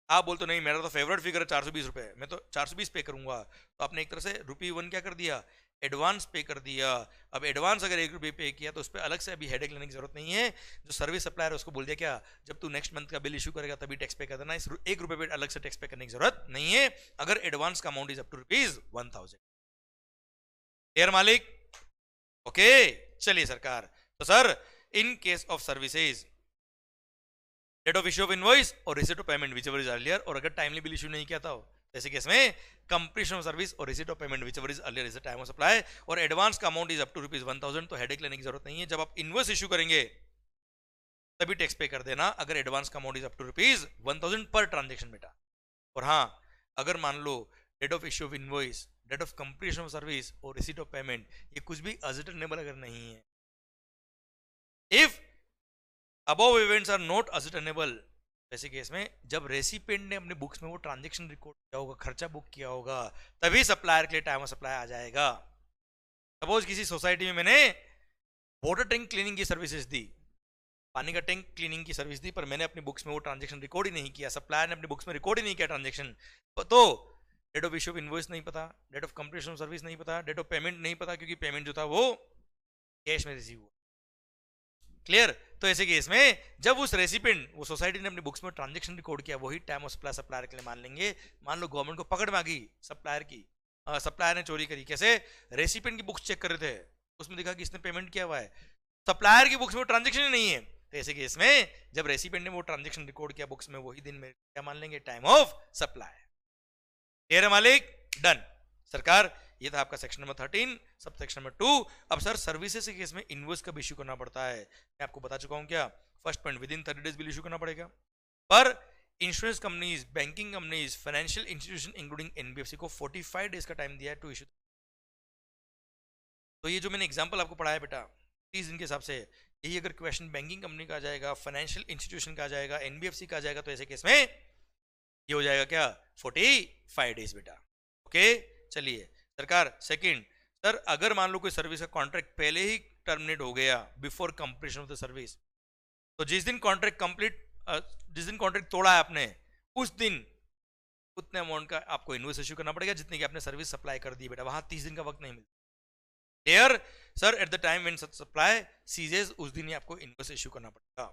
आप बोलते नहीं मेरा तो फेवरेट फिगर है 420 रुपए, मैं तो 420 पे करूंगा। तो आपने एक तरह से ₹1 क्या कर दिया, एडवांस पे कर दिया। अब एडवांस अगर ₹1 पे किया तो उस पर अलग से अभी हेडेक लेने की जरूरत नहीं है। जो सर्विस सप्लायर है उसको बोल दिया क्या, जब तू नेक्स्ट मंथ का बिल इशू करेगा तभी टैक्स पे कर देना, इस ₹1 पे अलग से टैक्स पे करने की जरूरत नहीं है अगर एडवांस का amount is up to ₹1,000। Clear मालिक? ओके चलिए सरकार। तो sir in case of services date of issue of invoice और receipt of payment whichever is earlier, और अगर टाइमली बिल इशू नहीं किया था ऐसे केस में कंप्लीशन ऑफ सर्विस और receipt of payment whichever is earlier is the time of supply, और एडवांस का अमाउंट इज अप टू ₹1,000, तो हेडेक लेने की जरूरत नहीं है। जब आप इनवॉइस इशू करेंगे तभी टैक्स पे कर देना अगर एडवांस का amount is up to ₹1,000 per transaction बेटा। और हाँ, अगर मान लो date of issue of invoice, date of completion of service और रिसीट ऑफ पेमेंट ये कुछ भी असर्टेनेबल अगर नहीं है, if above events are not ascertainable, ऐसे केस में जब रेसिपिएंट ने अपने बुक्स में वो ट्रांजैक्शन रिकॉर्ड किया होगा, खर्चा बुक किया होगा, तभी सप्लायर के लिए टाइम ऑफ सप्लाई आ जाएगा। सपोज किसी सोसाइटी में मैंने वाटर टैंक क्लीनिंग की सर्विसेज दी, पानी का टैंक क्लीनिंग की सर्विस दी, पर मैंने अपनी बुक्स में वो ट्रांजैक्शन रिकॉर्ड ही नहीं किया, सप्लायर ने अपनी बुक्स में रिकॉर्ड ही नहीं किया ट्रांजैक्शन, तो date of issue of invoice नहीं पता, date of completion of service नहीं पता, डेट ऑफ पेमेंट नहीं पता, क्योंकि पेमेंट जो था वो कैश में रिसीव हुआ। क्लियर? तो ऐसे केस में जब उस रेसिपिएंट, वो सोसाइटी ने अपनी बुक्स में ट्रांजैक्शन रिकॉर्ड किया, वही टाइम ऑफ सप्लाई सप्लायर के लिए मान लेंगे। मान लो गवर्नमेंट को पकड़ में आ गई सप्लायर की, सप्लायर ने चोरी करी। कैसे? रेसिपिएंट की बुक्स चेक कर रहे थे, उसमें दिखा कि इसने पेमेंट किया हुआ है, सप्लायर की बुक्स में ट्रांजैक्शन ही नहीं है। तो ऐसे केस में जब रेसिपिएंट ने वो ट्रांजेक्शन रिकॉर्ड किया बुक्स में, वही दिन में क्या मान लेंगे, टाइम ऑफ सप्लाई। क्लियर है मालिक? डन। सरकार ये था आपका section number 13 sub section number 2। अब सर सर्विसेज के केस में इनवॉइस कब इश्यू करना पड़ता है, मैं आपको बता चुका हूं। क्या first point, with in 30 days bill issue करना पड़ेगा। पर insurance companies, banking companies, financial institution including NBFC को 45 डेज का टाइम दिया है टू इश्यू। तो ये जो मैंने एग्जांपल आपको पढ़ाया बेटा 30 दिन के हिसाब से, यही अगर क्वेश्चन बैंकिंग कंपनी का आ जाएगा, फाइनेंशियल इंस्टीट्यूशन का आ जाएगा, एनबीएफसी का आ जाएगा, तो ऐसे केस में ये हो जाएगा क्या, 45 डेज बेटा। ओके चलिए सरकार। सेकंड, सर अगर मान लो कोई सर्विस का कॉन्ट्रैक्ट पहले ही टर्मिनेट हो गया before completion of the service, तो जिस दिन कॉन्ट्रैक्ट तोड़ा है आपने, उस दिन उतने अमाउंट का आपको इनवॉइस इश्यू करना पड़ेगा जितने की आपने सर्विस सप्लाई कर दी बेटा। वहां 30 दिन का वक्त नहीं मिलता। Clear sir? At the time when supply ceases, उस दिन ही आपको इनवॉइस इश्यू करना पड़ेगा।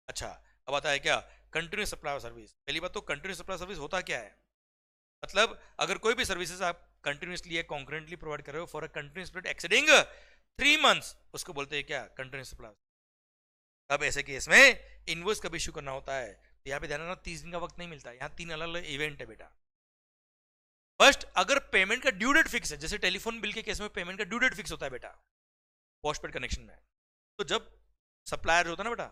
अच्छा अब आता है क्या, कंटिन्यूस सप्लाई ऑफ सर्विस। पहली बात तो कंटिन्यूस सप्लाई सर्विस होता क्या है, मतलब अगर कोई भी सर्विसेज आप कंटिन्यूसली या कॉन्करेंटली प्रोवाइड कर रहे हो for a continuous period exceeding 3 months, उसको बोलते हैं क्या, कंटिन्यूस सप्लाई। अब ऐसे केस में इनवॉइस कब इश्यू करना होता है, तो यहाँ पे ध्यान रखना 30 दिन का वक्त नहीं मिलता। यहाँ 3 अलग अलग इवेंट है बेटा। फर्स्ट, अगर पेमेंट का ड्यू डेट फिक्स है, जैसे टेलीफोन बिल के केस में पेमेंट का ड्यू डेट फिक्स होता है बेटा पोस्टपेड कनेक्शन में, तो जब सप्लायर होता है ना बेटा,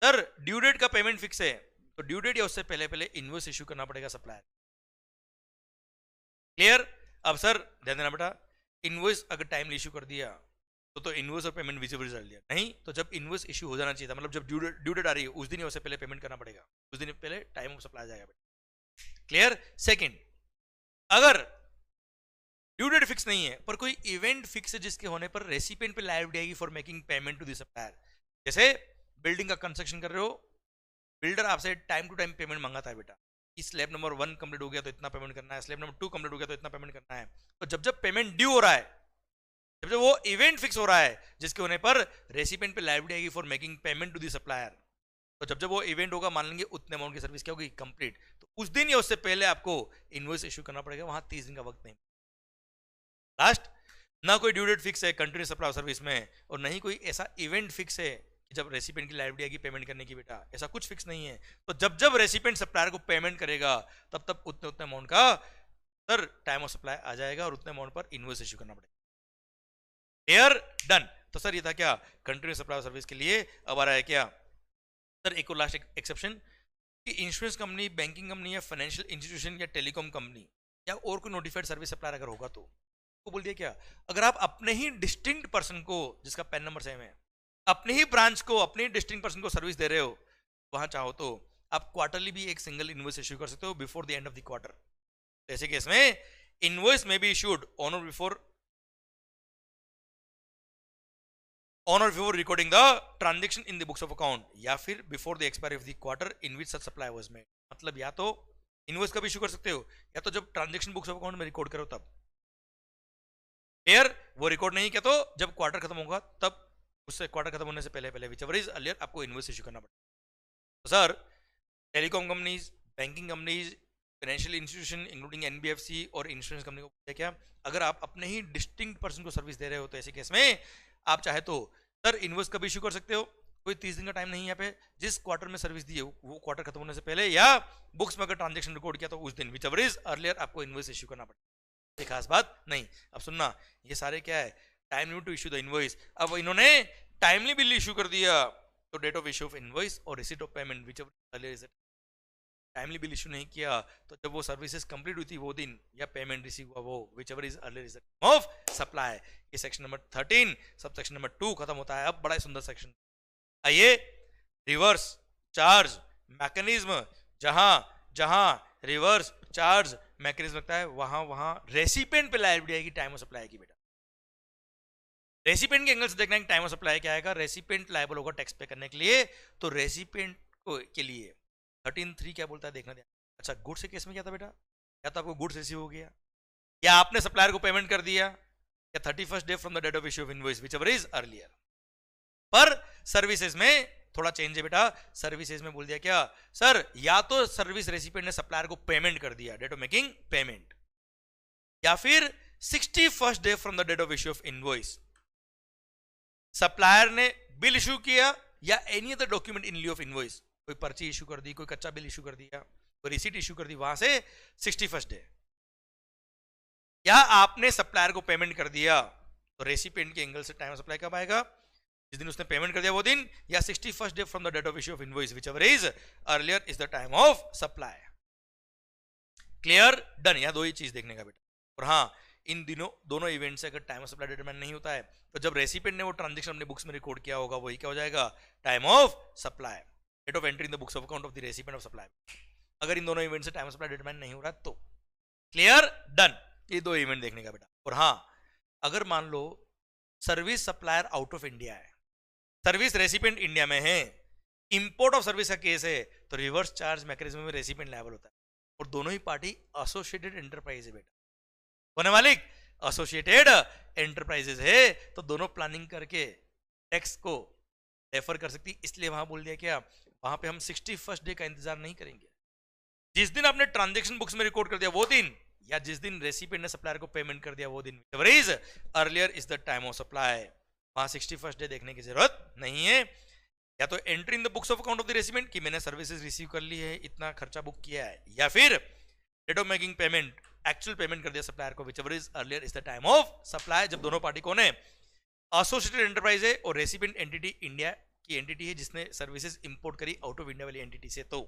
सर ड्यू डेट का पेमेंट फिक्स है, तो ड्यू डेट या उससे पहले पहले इनवॉइस इश्यू करना पड़ेगा सप्लायर। क्लियर? अब सर ध्यान देना बेटा, इनवॉइस अगर टाइमली इश्यू कर दिया तो इनवॉइस और पेमेंट विजिबल कर दिया, नहीं तो जब इनवॉइस इश्यू हो जाना चाहिए था, मतलब जब ड्यू डेट आ रही है उस दिन ही उससे पहले पेमेंट करना पड़ेगा, उस दिन पहले टाइम ऑफ सप्लाई जाएगा बेटा। क्लियर? सेकंड, अगर ड्यू डेट फिक्स नहीं है पर कोई इवेंट फिक्स है जिसके होने पर रेसिपिएंट पे लायबिलिटी आएगी for making payment to the supplier. जैसे बिल्डिंग का कंस्ट्रक्शन कर रहे हो, बिल्डर आपसे टाइम टू टाइम पेमेंट मंगाता है बेटा, कि स्लैब नंबर 1 कंप्लीट हो गया तो इतना पेमेंट करना है, स्लैब नंबर 2 कंप्लीट हो गया तो इतना पेमेंट करना है। तो जब पेमेंट ड्यू हो रहा है, जब वो इवेंट फिक्स हो रहा है जिसके होने पर रेसिपिएंट पे लायबिलिटी आएगी for making payment to the supplier, तो जब वो इवेंट होगा मान लेंगे उतने अमाउंट की सर्विस क्या होगी, कंप्लीट, तो उस दिन या उससे पहले आपको इनवॉइस इश्यू करना पड़ेगा। वहां 30 दिन का वक्त नहीं। लास्ट, ना कोई ड्यू डेट फिक्स है कंटिन्यूस सप्लाई सर्विस में, और नहीं कोई ऐसा इवेंट फिक्स है जब रेसिपिएंट की लायबिलिटी आएगी पेमेंट करने की बेटा, ऐसा कुछ फिक्स नहीं है। तो जब रेसिपिएंट सप्लायर को पेमेंट करेगा तब उतने अमाउंट का सर टाइम ऑफ सप्लाई आ जाएगा और उतने अमाउंट पर इनवॉइस इश्यू करना पड़ेगा। क्लियर? डन। तो सर ये था क्या, कंटिन्यूस सप्लाई सर्विस के लिए। अब आ रहा है क्या सर, एक और लास्ट एक्सेप्शन, कि इंश्योरेंस कंपनी, बैंकिंग कंपनी या फाइनेंशियल इंस्टीट्यूशन या टेलीकॉम कंपनी या और कोई नोटिफाइड सर्विस सप्लायर अगर होगा तो बोल दिया क्या, अगर आप अपने ही डिस्टिंक्ट पर्सन को, जिसका पैन नंबर सेम है, अपने ही ब्रांच को, अपने ही डिस्टिंक्ट पर्सन को सर्विस दे रहे हो, वहां चाहो तो आप क्वार्टरली भी एक सिंगल इनवॉइस इश्यू कर सकते हो before the end of the quarter. ऐसे केस में इनवॉइस में बी इशूड ऑन और before recording the transaction in the books of account, या फिर before the expiry of the quarter in which such supply was made. मतलब या तो इनवॉइस का भी इशू कर सकते हो, या तो जब ट्रांजेक्शन बुक्स ऑफ अकाउंट में रिकॉर्ड करो तब। क्लियर? वो रिकॉर्ड नहीं किया तो जब क्वार्टर खत्म होगा तब, उससे क्वार्टर खत्म होने से पहले पहले विचएवर इज अर्लियर आपको इनवॉइस इशू करना पड़ेगा। तो sir telecom companies, banking companies, financial institution including NBFC और इंश्योरेंस कंपनी को क्या, अगर आप अपने ही डिस्टिंक्ट पर्सन को सर्विस दे रहे हो तो ऐसे केस में आप चाहे तो सर इनवॉइस कभी इशू कर सकते हो, कोई 30 दिन का टाइम नहीं है यहाँ पे, जिस क्वार्टर में सर्विस दी है वो क्वार्टर खत्म होने से पहले, या बुक्स में अगर ट्रांजेक्शन रिकॉर्ड किया तो उस दिन, विचएवर इज अर्लियर आपको इनवॉइस इशू करना पड़ेगा। कोई खास बात नहीं। अब सुनना, ये सारे क्या है, time limit to issue the invoice. अब इन्होंने टाइमली बिल इशू कर दिया तो date of issue of invoice और receipt of payment whichever earlier is. Timely bill issue नहीं किया तो जब वो सर्विसेज कंप्लीट हुई थी वो दिन, या पेमेंट रिसीव हुआ वो, whichever is earlier is of supply. ये section number 13 sub section number 2 खत्म होता है। अब बड़ा ही सुंदर सेक्शन। आइए, रिवर्स चार्ज मैकेनिज्म। जहां जहां रिवर्स चार्ज मैकेनिज्म लगता है वहां रेसिपिएंट पे लायबिलिटी आएगी टाइम ऑफ सप्लाई की बेटा। रेसिपिएंट के एंगल से देखना है टाइम ऑफ सप्लाई क्या आएगा, रेसिपिएंट लायबल होगा टैक्स पे करने के लिए, तो रेसिपिएंट के लिए 13(3) क्या बोलता है देखना ध्यान। अच्छा, गुड्स के केस में क्या था बेटा, या तो आपको गुड्स रिसीव हो गया, या आपने सप्लायर को पेमेंट कर दिया, या 31st day from the date of issue of invoice whichever is earlier. पर सर्विसेज में थोड़ा चेंज है बेटा। सर्विसेज में बोल दिया क्या सर, या तो सर्विस रेसिपिएंट ने सप्लायर को पेमेंट कर दिया, डेट ऑफ मेकिंग पेमेंट, या फिर 61st day from the date of issue of invoice supplier ने बिल इश्यू किया या any other document in lieu of invoice, कोई पर्ची इशू कर दी, कोई कच्चा बिल इशू कर दिया, कोई रिसीट इशू कर दी, वहां से 61st डे। या आपने सप्लायर को पेमेंट कर दिया तो रेसिपिएंट के एंगल से टाइम सप्लाई कब आएगा? जिस दिन उसने पेमेंट कर दिया वो दिन, या 61st day from the date of issue of invoice, whichever is earlier is the time of supply. Clear? Done. यहां दो ही चीज देखने का बेटा। और हाँ, इन दोनों इवेंट से अगर टाइम ऑफ सप्लाई डिटरमाइन नहीं होता है तो जब रेसिपिएंट ने वो ट्रांजैक्शन अपने बुक्स में रिकॉर्ड किया होगा वही क्या हो जाएगा? Time of supply, date of entry in the books of account of the recipient of supply. अगर इन दोनों इवेंट से टाइम ऑफ सप्लाई डिटरमाइन नहीं हो रहा तो। क्लियर? डन। ये दो इवेंट देखने का बेटा। और हाँ, अगर मान लो service supplier out of India है, सर्विस रेसिपिएंट इंडिया में है, इंपोर्ट ऑफ सर्विस का केस है, तो रिवर्स चार्ज मैकेनिज्म में रेसिपिएंट लायबल होता है। और दोनों ही पार्टी एसोसिएटेड एंटरप्राइज है बेटा। कौन है मालिक? एसोसिएटेड एंटरप्राइजेस है, तो दोनों प्लानिंग करके टैक्स को रेफर कर सकती। इसलिए वहां बोल दिया क्या, वहां पे हम 61st डे का इंतजार नहीं करेंगे। जिस दिन आपने ट्रांजैक्शन बुक्स में रिकॉर्ड कर दिया वो दिन, या जिस दिन रेसिपिएंट ने सप्लायर को पेमेंट कर दिया वो दिन, is earlier is the time of supply. वहां 61st डे देखने की जरूरत नहीं है। या तो entry in the books of account of the recipient कि मैंने सर्विसेज रिसीव कर ली है, इतना खर्चा बुक किया है, या फिर date of making payment, actual payment कर दिया सप्लायर को, whichever is earlier is the time of supply. जब दोनों पार्टी कौन है? एसोसिएटेड एंटरप्राइज है और रेसिपिएंट एंटिटी इंडिया की एंटिटी है जिसने सर्विसेज इंपोर्ट करी आउट ऑफ इंडिया वाली एंटिटी से। तो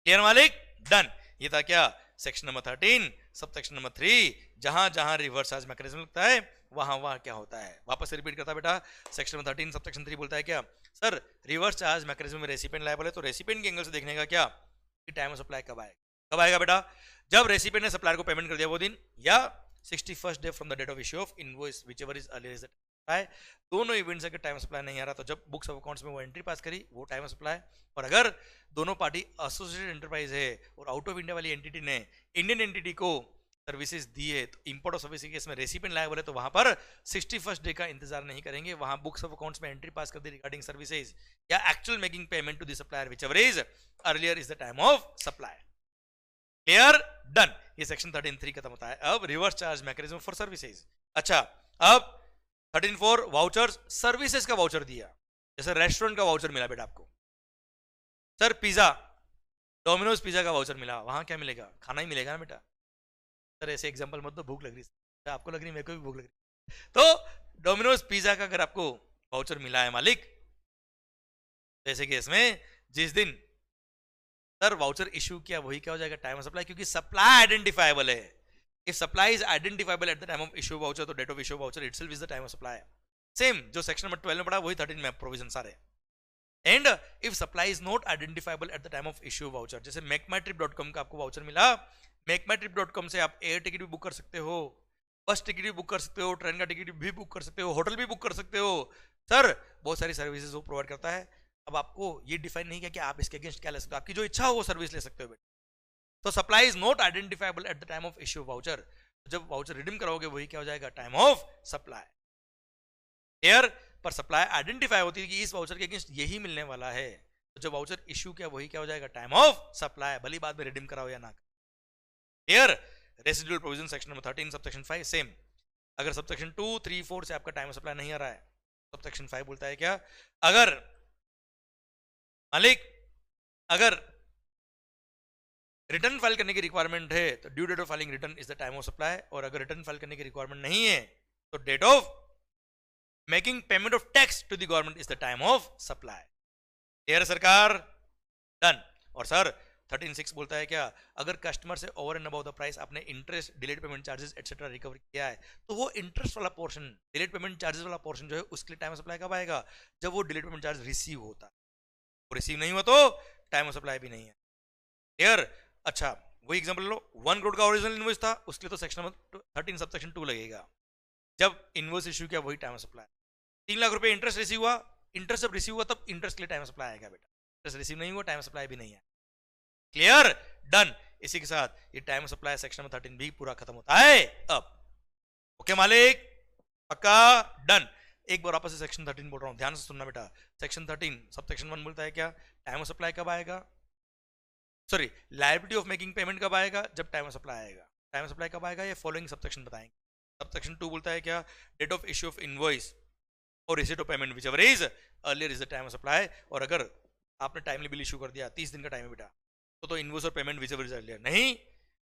क्लियर मालिक? डन। ये था क्या? Section number 13 sub section number 3, जहां जहां रिवर्स चार्ज मैकेनिज्म लगता है वहां वहां क्या होता है। वापस से रिपीट करता बेटा। सेक्शन नंबर 13 सब सेक्शन 3 बोलता है क्या? सर रिवर्स चार्ज मैकेनिज्म में रेसिपिएंट लायबल है, तो रेसिपिएंट के एंगल से देखने का क्या कि टाइम ऑफ सप्लाई कब आएगा? कब आएगा बेटा? जब रेसिपिएंट ने सप्लायर को पेमेंट कर दिया वो दिन, या 61st day from the date of issue of invoice, whichever is earlier is the supply. दोनों इवेंट्स अगर टाइम सप्लाई नहीं आ रहा तो जब बुक्स ऑफ अकाउंट्स में वो एंट्री पास करी वो टाइम सप्लाई। और अगर दोनों पार्टी एसोसिएटेड एंटरप्राइज है और आउट ऑफ इंडिया वाली एंटिटी ने इंडियन एंटिटी को सर्विसेज दी है, तो इंपोर्ट ऑफ सर्विस के केस में रेसिपिएंट लायबल है, तो वहां पर 61st डे का इंतजार नहीं करेंगे। वहां बुक्स ऑफ अकाउंट्स में एंट्री पास कर दी रिगार्डिंग सर्विसेज या actual making payment to the supplier, whichever is earlier is the time of supply. Clear? Done. ये सेक्शन 13(3) खत्म होता है। अब reverse charge mechanism for services. अच्छा, अब 13(4) वाउचर्स, सर्विसेज का वाउचर दिया, जैसे रेस्टोरेंट का वाउचर मिला बेटा आपको, सर पिज्जा, डोमिनोज पिज्जा का वाउचर मिला, वहां क्या मिलेगा? खाना ही मिलेगा ना बेटा। सर ऐसे एग्जांपल मत दो, भूख लग रही है, आपको लग रही, मेरे को भी भूख लग रही। तो डोमिनोज पिज्जा का अगर आपको वाउचर मिला है मालिक, जैसे केस में जिस दिन सर वाउचर इशू किया वही क्या हो जाएगा? टाइम ऑफ सप्लाई, क्योंकि सप्लाई आइडेंटिफाइबल है। If supply is identifiable at the time of issue voucher, तो date of issue voucher itself is the time of supply. Same जो सेक्शन नंबर 12 में पढ़ा वही 13 में प्रोविजन सारे। And if supply is not identifiable at the time of issue voucher, जैसे मेकमाईट्रिप.com का आपको वाउचर मिला, मेकमाईट्रिप.com से आप एयर टिकट भी बुक कर सकते हो, बस टिकट भी बुक कर सकते हो, ट्रेन का टिकट भी बुक कर सकते हो, होटल भी बुक कर सकते हो। सर बहुत सारी सर्विसेज वो प्रोवाइड करता है। अब आपको ये डिफाइन नहीं किया कि आप इसके अगेंस्ट क्या ले सकते हो, आपकी जो इच्छा हो वो सर्विस ले सकते हो बेटा। तो supply is not identifiable at the time of issue voucher, जब वाउचर रिडीम कराओगे वही क्या हो जाएगा? Time of supply. क्लियर? पर सप्लाई आइडेंटिफाई होती है कि इस वाउचर के अगेंस्ट यही मिलने वाला है, तो जब वाउचर इश्यू किया वही क्या हो जाएगा? टाइम ऑफ सप्लाई, भली बाद में रिडीम कराओ या ना। Clear? Residual provision section number 13 subsection 5 same. अगर सबसेक्शन 2, 3, 4 से आपका टाइम ऑफ सप्लाई नहीं आ रहा है, सबसेक्शन 5 बोलता है क्या? अगर मालिक अगर रिटर्न फाइल करने की रिक्वायरमेंट है तो due date of filing return is the time of supply, और अगर रिटर्न फाइल करने की रिक्वायरमेंट नहीं है तो date of making payment of tax to the government is the time of supply. Clear सरकार? डन। और सर 13(6) बोलता है क्या? अगर कस्टमर से over and about the price आपने interest, delayed payment charges etcetera recover किया है, तो वो इंटरेस्ट वाला पोर्शन, डिलेड पेमेंट चार्जेस वाला पोर्शन जो है उसके लिए टाइम ऑफ सप्लाई कब आएगा? जब वो डिलेड पेमेंट चार्ज रिसीव होता है। रिसीव नहीं हुआ तो टाइम ऑफ सप्लाई भी नहीं है। क्लियर? अच्छा वही एग्जांपल लो, 1 करोड़ का ओरिजिनल इनवॉइस था, उसके लिए तो सेक्शन नंबर 13 सबसेक्शन 2 लगेगा। जब इनवॉइस इश्यू किया वही टाइम ऑफ सप्लाई। 3 लाख रुपए इंटरेस्ट रिसीव हुआ, इंटरेस्ट जब रिसीव हुआ तब इंटरेस्ट के लिए टाइम ऑफ सप्लाई आएगा बेटा। इंटरेस्ट रिसीव नहीं हुआ, टाइम ऑफ सप्लाई भी नहीं है। क्लियर? डन। इसी के साथ ये time of supply section number 13 भी पूरा खत्म होता है। अब ओके मालिक? पक्का? डन। एक बार वापस से सेक्शन 13 बोल रहा हूं, ध्यान से सुनना बेटा। सेक्शन 13 सब सेक्शन 1 बोलता है क्या? टाइम ऑफ सप्लाई कब आएगा? Sorry, liability of making payment कब आएगा? जब टाइम ऑफ सप्लाई आएगा। टाइम ऑफ सप्लाई कब आएगा? ये फॉलोइंग सब सेक्शन बताएंगे। सब सेक्शन 2 बोलता है क्या? Date of issue of invoice, और receipt of payment whichever is earlier is the time of supply. और अगर आपने टाइमली बिल इशू कर दिया, 30 दिन का टाइम है बेटा, तो इनवॉइस और payment whichever is earlier, नहीं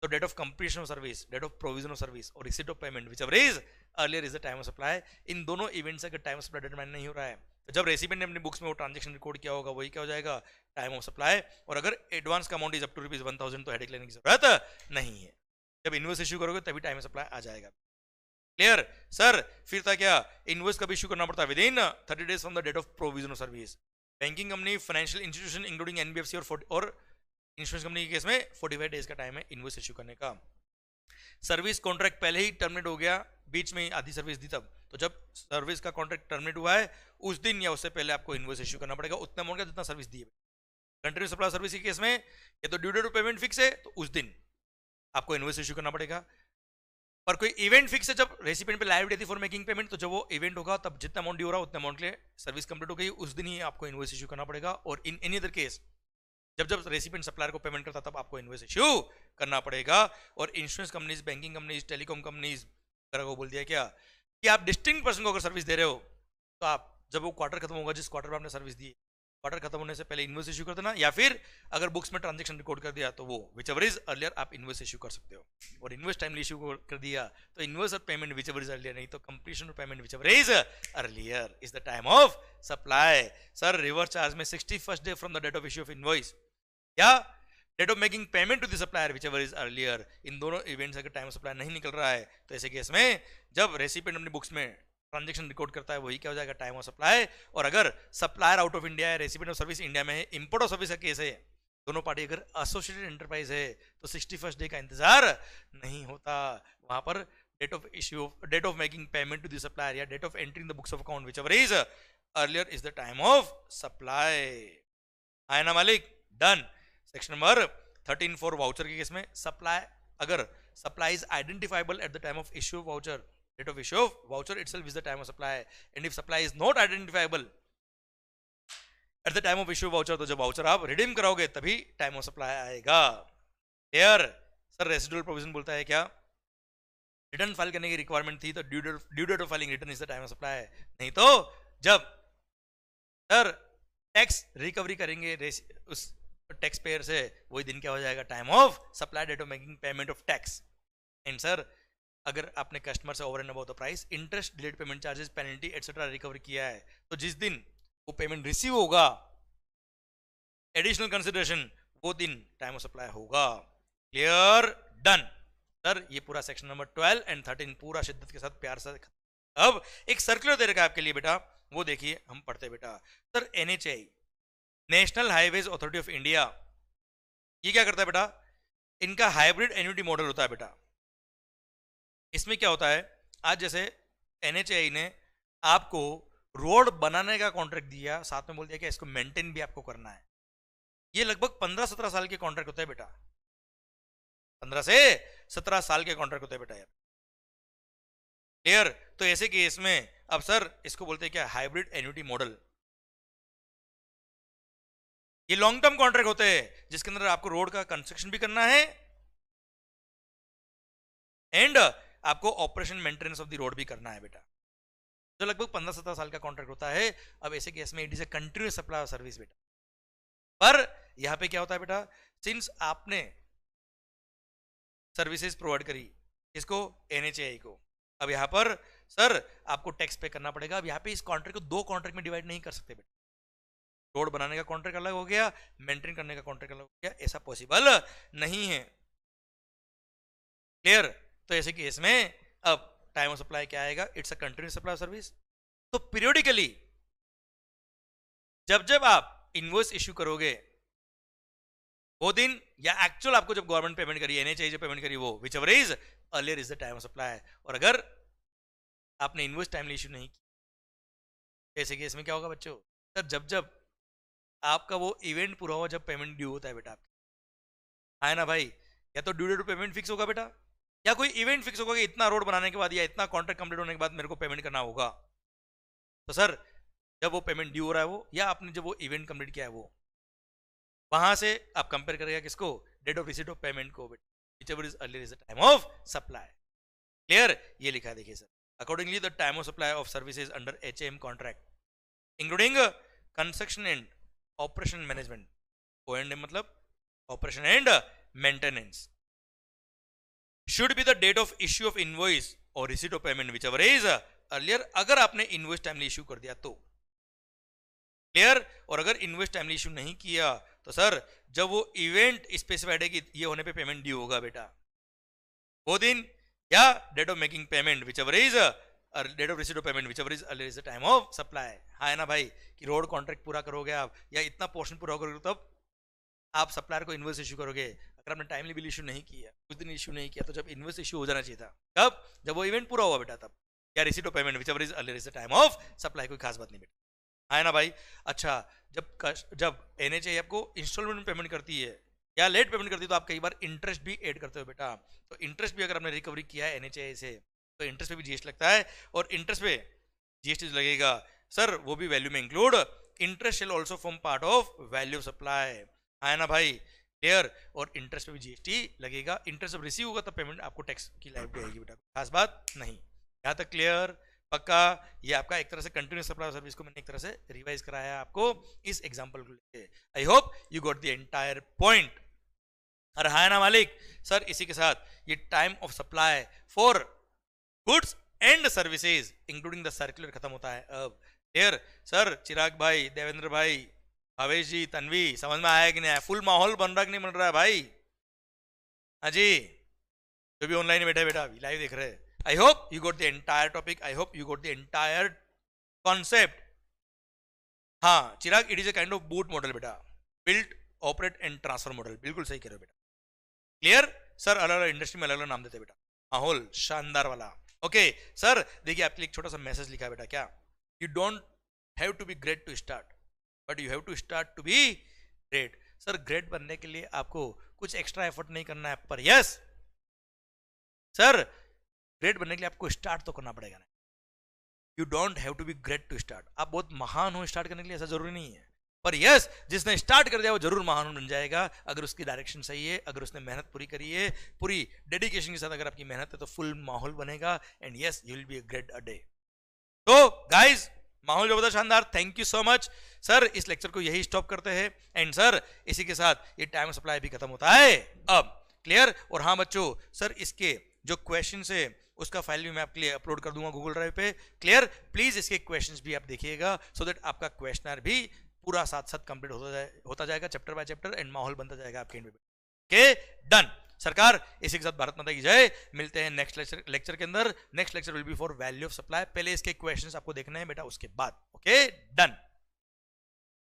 तो date of completion of service, date of provision of service और receipt of payment whichever is earlier is the time of supply. इन दोनों इवेंट्स अगर टाइम ऑफ सप्लाई डिटरमाइन नहीं हो रहा है, तो जब रेसिपिएंट ने अपनी बुक्स में वो ट्रांजेक्शन रिकॉर्ड किया होगा वही क्या हो जाएगा, टाइम ऑफ सप्लाई। और अगर एडवांस का अमाउंट इज अप टू ₹1000 तो हेडेक लेने की जरूरत नहीं है, जब इनवॉइस इशू करोगे तभी टाइम ऑफ सप्लाई आ जाएगा। Clear sir? फिर था क्या, इनवॉइस कब इशू करना पड़ता है, within 30 days from the date of provision of service. Banking company, financial institution including NBFC और इंश्योरेंस कंपनी के केस में 45 डेज का टाइम है इनवॉइस इशू करने का। सर्विस कॉन्ट्रैक्ट पहले ही टर्मिनेट हो गया, बीच में आधी सर्विस दी तब, तो जब सर्विस का कॉन्ट्रैक्ट टर्मिनेट हुआ है उस दिन या उससे पहले आपको इनवॉइस इशू करना पड़ेगा उतना अमाउंट का जितना सर्विस दी है। कंटिन्यू सप्लाई सर्विस के केस में या तो due date of payment fix है तो उस दिन आपको इनवॉइस इशू करना पड़ेगा। पर कोई इवेंट फिक्स है, जब रेसिपिएंट पे लायबिलिटी फॉर मेकिंग पेमेंट, तो जब वो इवेंट होगा तब जितना अमाउंट ड्यू हो रहा है उतना अमाउंट के लिए सर्विस कंप्लीट हो गई, उस दिन ही आपको इनवॉइस इशू करना पड़ेगा। और इन एनी अदर केस जब जब रेसिपिएंट सप्लायर को पेमेंट करता तब आपको इनवॉइस इशू करना पड़ेगा। और insurance companies, banking companies, telecom companies को बोल दिया क्या कि आप डिस्टिंक्ट पर्सन को अगर सर्विस दे रहे हो तो आप जब वो क्वार्टर खत्म होगा, जिस क्वार्टर में आपने सर्विस दी, क्वार्टर खत्म होने से पहले इनवॉइस इशू कर देना, या फिर अगर बुक्स में ट्रांजैक्शन रिकॉर्ड कर दिया तो वो विच एवर इज अर्लियर आप इनवॉइस इशू कर सकते हो। और इनवॉइस टाइमली इशू कर दिया तो इनवॉइस और payment whichever is earlier, नहीं तो कंप्लीशन और payment whichever is earlier is the time of supply. Sir reverse charge में 61st day from the date of issue of invoice या date of making payment to the supplier whichever is earlier, इन दोनों इवेंट्स अगर टाइम ऑफ सप्लाई नहीं निकल रहा है तो ऐसे केस में जब रेसिपिएंट अपनी बुक्स में ट्रांजैक्शन रिकॉर्ड करता है वही क्या हो जाएगा, टाइम ऑफ सप्लाई। और अगर सप्लायर आउट ऑफ इंडिया है, रेसिपिएंट ऑफ सर्विस इंडिया में है, इंपोर्ट ऑफ सर्विस का केस है, दोनों पार्टी अगर एसोसिएटेड एंटरप्राइज है तो 61st डे का इंतजार नहीं होता। वहां पर date of issue, date of making payment to the supplier या date of entering the books of account whichever is earlier is the time of supply. आए ना मालिक? Done. Section number 13 for voucher के केस में सप्लाई, अगर supply is identifiable at the time of issue of voucher, date of issue of voucher itself is the time of supply, and if supply is not identifiable at the time of issue of voucher, तो जब वाउचर आप रिडीम कराओगे तभी टाइम ऑफ सप्लाई आएगा। Clear sir? रेसिडुअल प्रोविजन बोलता है क्या, रिटर्न फाइल करने की रिक्वायरमेंट थी तो due date of filing return is the time of supply, नहीं तो जब सर टैक्स रिकवरी करेंगे उस टैक्स पेयर से वही दिन क्या हो जाएगा, time of supply, date of making payment of tax. And sir अगर आपने कस्टमर से over and about the price, interest, delayed payment charges, penalty etcetera recover किया है तो जिस दिन वो पेमेंट रिसीव होगा एडिशनल कंसिडरेशन वो दिन टाइम ऑफ सप्लाई होगा। क्लियर? डन। सर ये पूरा सेक्शन नंबर 12 एंड 13 पूरा शिद्दत के साथ प्यार से। अब एक सर्कुलर दे रखा है आपके लिए बेटा, वो देखिए हम पढ़ते बेटा। Sir NHAI, national highways authority of India, ये क्या करता है बेटा, इनका हाइब्रिड एन्युटी मॉडल होता है बेटा। इसमें क्या होता है, आज जैसे NHAI ने आपको रोड बनाने का कॉन्ट्रैक्ट दिया, साथ में बोल दिया कि इसको मेंटेन भी आपको करना है। ये लगभग 15-17 साल के कॉन्ट्रैक्ट होता है बेटा, 15 से 17 साल के कॉन्ट्रैक्ट होता है बेटा यार। क्लियर? तो ऐसे केस में अब सर इसको बोलते हैं क्या, हाइब्रिड एन्युटी मॉडल। ये लॉन्ग टर्म कॉन्ट्रैक्ट होते हैं जिसके अंदर आपको रोड का कंस्ट्रक्शन भी करना है एंड आपको operation maintenance of the road भी करना है बेटा, जो लगभग 15-17 साल का कॉन्ट्रैक्ट होता है। अब ऐसे केस में it is a continuous supply of service बेटा। पर यहां पे क्या होता है बेटा, सिंस आपने सर्विसेज प्रोवाइड करी इसको, NHAI को, अब यहां पर सर आपको टैक्स पे करना पड़ेगा। अब यहां पे इस कॉन्ट्रैक्ट को 2 कॉन्ट्रैक्ट में डिवाइड नहीं कर सकते बेटा, रोड बनाने का कॉन्ट्रैक्ट अलग हो गया, मेंटेन करने का कॉन्ट्रैक्ट अलग हो गया, ऐसा पॉसिबल नहीं है। क्लियर? तो ऐसे केस में अब टाइम ऑफ सप्लाई क्या आएगा, it's a continuous supply service. तो पीरियोडिकली जब जब आप इनवॉइस इश्यू करोगे वो दिन या एक्चुअल आपको जब गवर्नमेंट पेमेंट करी, NHAI जो पेमेंट करी वो which ever is earlier is the time of supply. और अगर आपने इनवॉइस टाइमली इश्यू नहीं की ऐसे केस में क्या होगा बच्चों, सर जब जब आपका वो इवेंट पूरा हुआ जब पेमेंट ड्यू होता है बेटा आपका, है ना भाई, या तो ड्यू डेट पेमेंट फिक्स होगा बेटा, या कोई इवेंट फिक्स होगा कि इतना रोड बनाने के बाद या इतना कॉन्ट्रैक्ट कंप्लीट होने के बाद मेरे को पेमेंट करना होगा। तो सर जब वो पेमेंट ड्यू हो रहा है वो, या आपने जब वो इवेंट कंप्लीट किया है वो, वहां से आप कंपेयर करेगा किसको, date of receipt of payment को, whichever is earlier is the time of supply. Clear? ये लिखा है देखिए sir, Accordingly, the time of supply of services under HAM contract, including construction and operation management, O&M मतलब operation and maintenance, should be the date of issue of invoice or receipt of payment, whichever is earlier. अगर आपने invoice timely issue कर दिया तो क्लियर, और अगर इन्वेस्ट टाइमली इशू नहीं किया तो सर जब वो इवेंट स्पेसिफाइड है कि ये होने पे पेमेंट ड्यू होगा बेटा, वो दिन, या date of making payment whichever is, date of receipt of payment whichever is the time of supply. हाँ है ना भाई, कि रोड कॉन्ट्रैक्ट पूरा करोगे आप या इतना पोर्शन पूरा करोगे तब आप सप्लायर को इन्वेस्ट इशू करोगे। अगर आपने टाइमली बिल इशू नहीं किया, कुछ दिन इशू नहीं किया, तो जब इन्वेस्ट इशू हो जाना चाहिए था कब, जब वो इवेंट पूरा हुआ बेटा तब, या receipt of payment whichever is the time of supply. कोई खास बात नहीं बेटा, है ना भाई। अच्छा, जब NHAI आपको इंस्टॉलमेंट में पेमेंट करती है या लेट पेमेंट करती है तो आप कई बार इंटरेस्ट भी ऐड करते हो बेटा। तो इंटरेस्ट भी अगर आपने रिकवरी किया है NHAI से तो इंटरेस्ट पे भी GST लगता है, और इंटरेस्ट पे GST लगेगा सर, वो भी वैल्यू में include. Interest shell also form part of value of supply, है ना भाई, क्लियर। और इंटरेस्ट पे भी GST लगेगा। इंटरेस्ट जब रिसीव होगा तब पेमेंट आपको टैक्स की लायबिलिटी आएगी बेटा, खास बात नहीं। यहाँ तक क्लियर, पक्का। ये आपका एक तरह से कंटिन्यूस सप्लाई सर्विस को मैंने एक तरह से रिवाइज कराया आपको इस एग्जांपल को लेके। आई hope you got the entire point. अरे हाँ ना मालिक, सर इसी के साथ ये time of supply for goods and services including the circular खत्म होता है अब। क्लियर सर, चिराग भाई, देवेंद्र भाई, भावेश जी, तन्वी, समझ में आया कि नहीं आया? फुल माहौल बन रहा कि नहीं बन रहा है भाई? हाँ जी, जो भी ऑनलाइन बैठे बेटा लाइव देख रहे हैं, I hope you got the entire topic. I hope you got the entire concept. हाँ चिराग, it is a kind of boot model बेटा, build, operate and transfer model। बिल्कुल सही कह रहे हो बेटा, क्लियर सर। अलग अलग इंडस्ट्री में अलग अलग नाम देते बेटा, माहौल शानदार वाला। ओके सर, देखिए आपके लिए एक छोटा सा मैसेज लिखा है बेटा, क्या? You don't have to be great to start, but you have to start to be great. Sir great बनने के लिए आपको कुछ एक्स्ट्रा एफर्ट नहीं करना है, पर यस सर, ग्रेट बनने के लिए आपको स्टार्ट तो करना पड़ेगा ना। You don't have to be great to start. आप बहुत महान हो स्टार्ट करने के लिए, ऐसा जरूरी नहीं है, पर यस जिसने स्टार्ट कर दिया वो जरूर महान बन जाएगा, अगर उसकी डायरेक्शन सही है, अगर उसने मेहनत पूरी करी है, पूरी डेडिकेशन के साथ अगर आपकी मेहनत है तो फुल माहौल बनेगा, and yes you will be a great a day. तो गाइज माहौल जो बहुत शानदार, thank you so much sir. इस लेक्चर को यही स्टॉप करते हैं, एंड सर इसी के साथ ये टाइम ऑफ सप्लाई भी खत्म होता है अब, क्लियर। और हाँ बच्चों, सर इसके जो क्वेश्चन है उसका फाइल भी मैं आपके लिए अपलोड कर दूंगा गूगल ड्राइव पे, क्लियर। प्लीज इसके क्वेश्चंस भी आप देखिएगा, सो दैट आपका क्वेश्चनर भी पूरा साथ साथ कंप्लीट होता जाएगा चैप्टर बाय चैप्टर, एंड माहौल बनता जाएगा आपके एंड में। ओके डन सरकार, इसी के साथ भारत माता की जय। मिलते हैं नेक्स्ट लेक्चर के अंदर। Next lecture will be for value of supply. पहले इसके क्वेश्चंस आपको देखने हैं बेटा, उसके बाद। Okay done.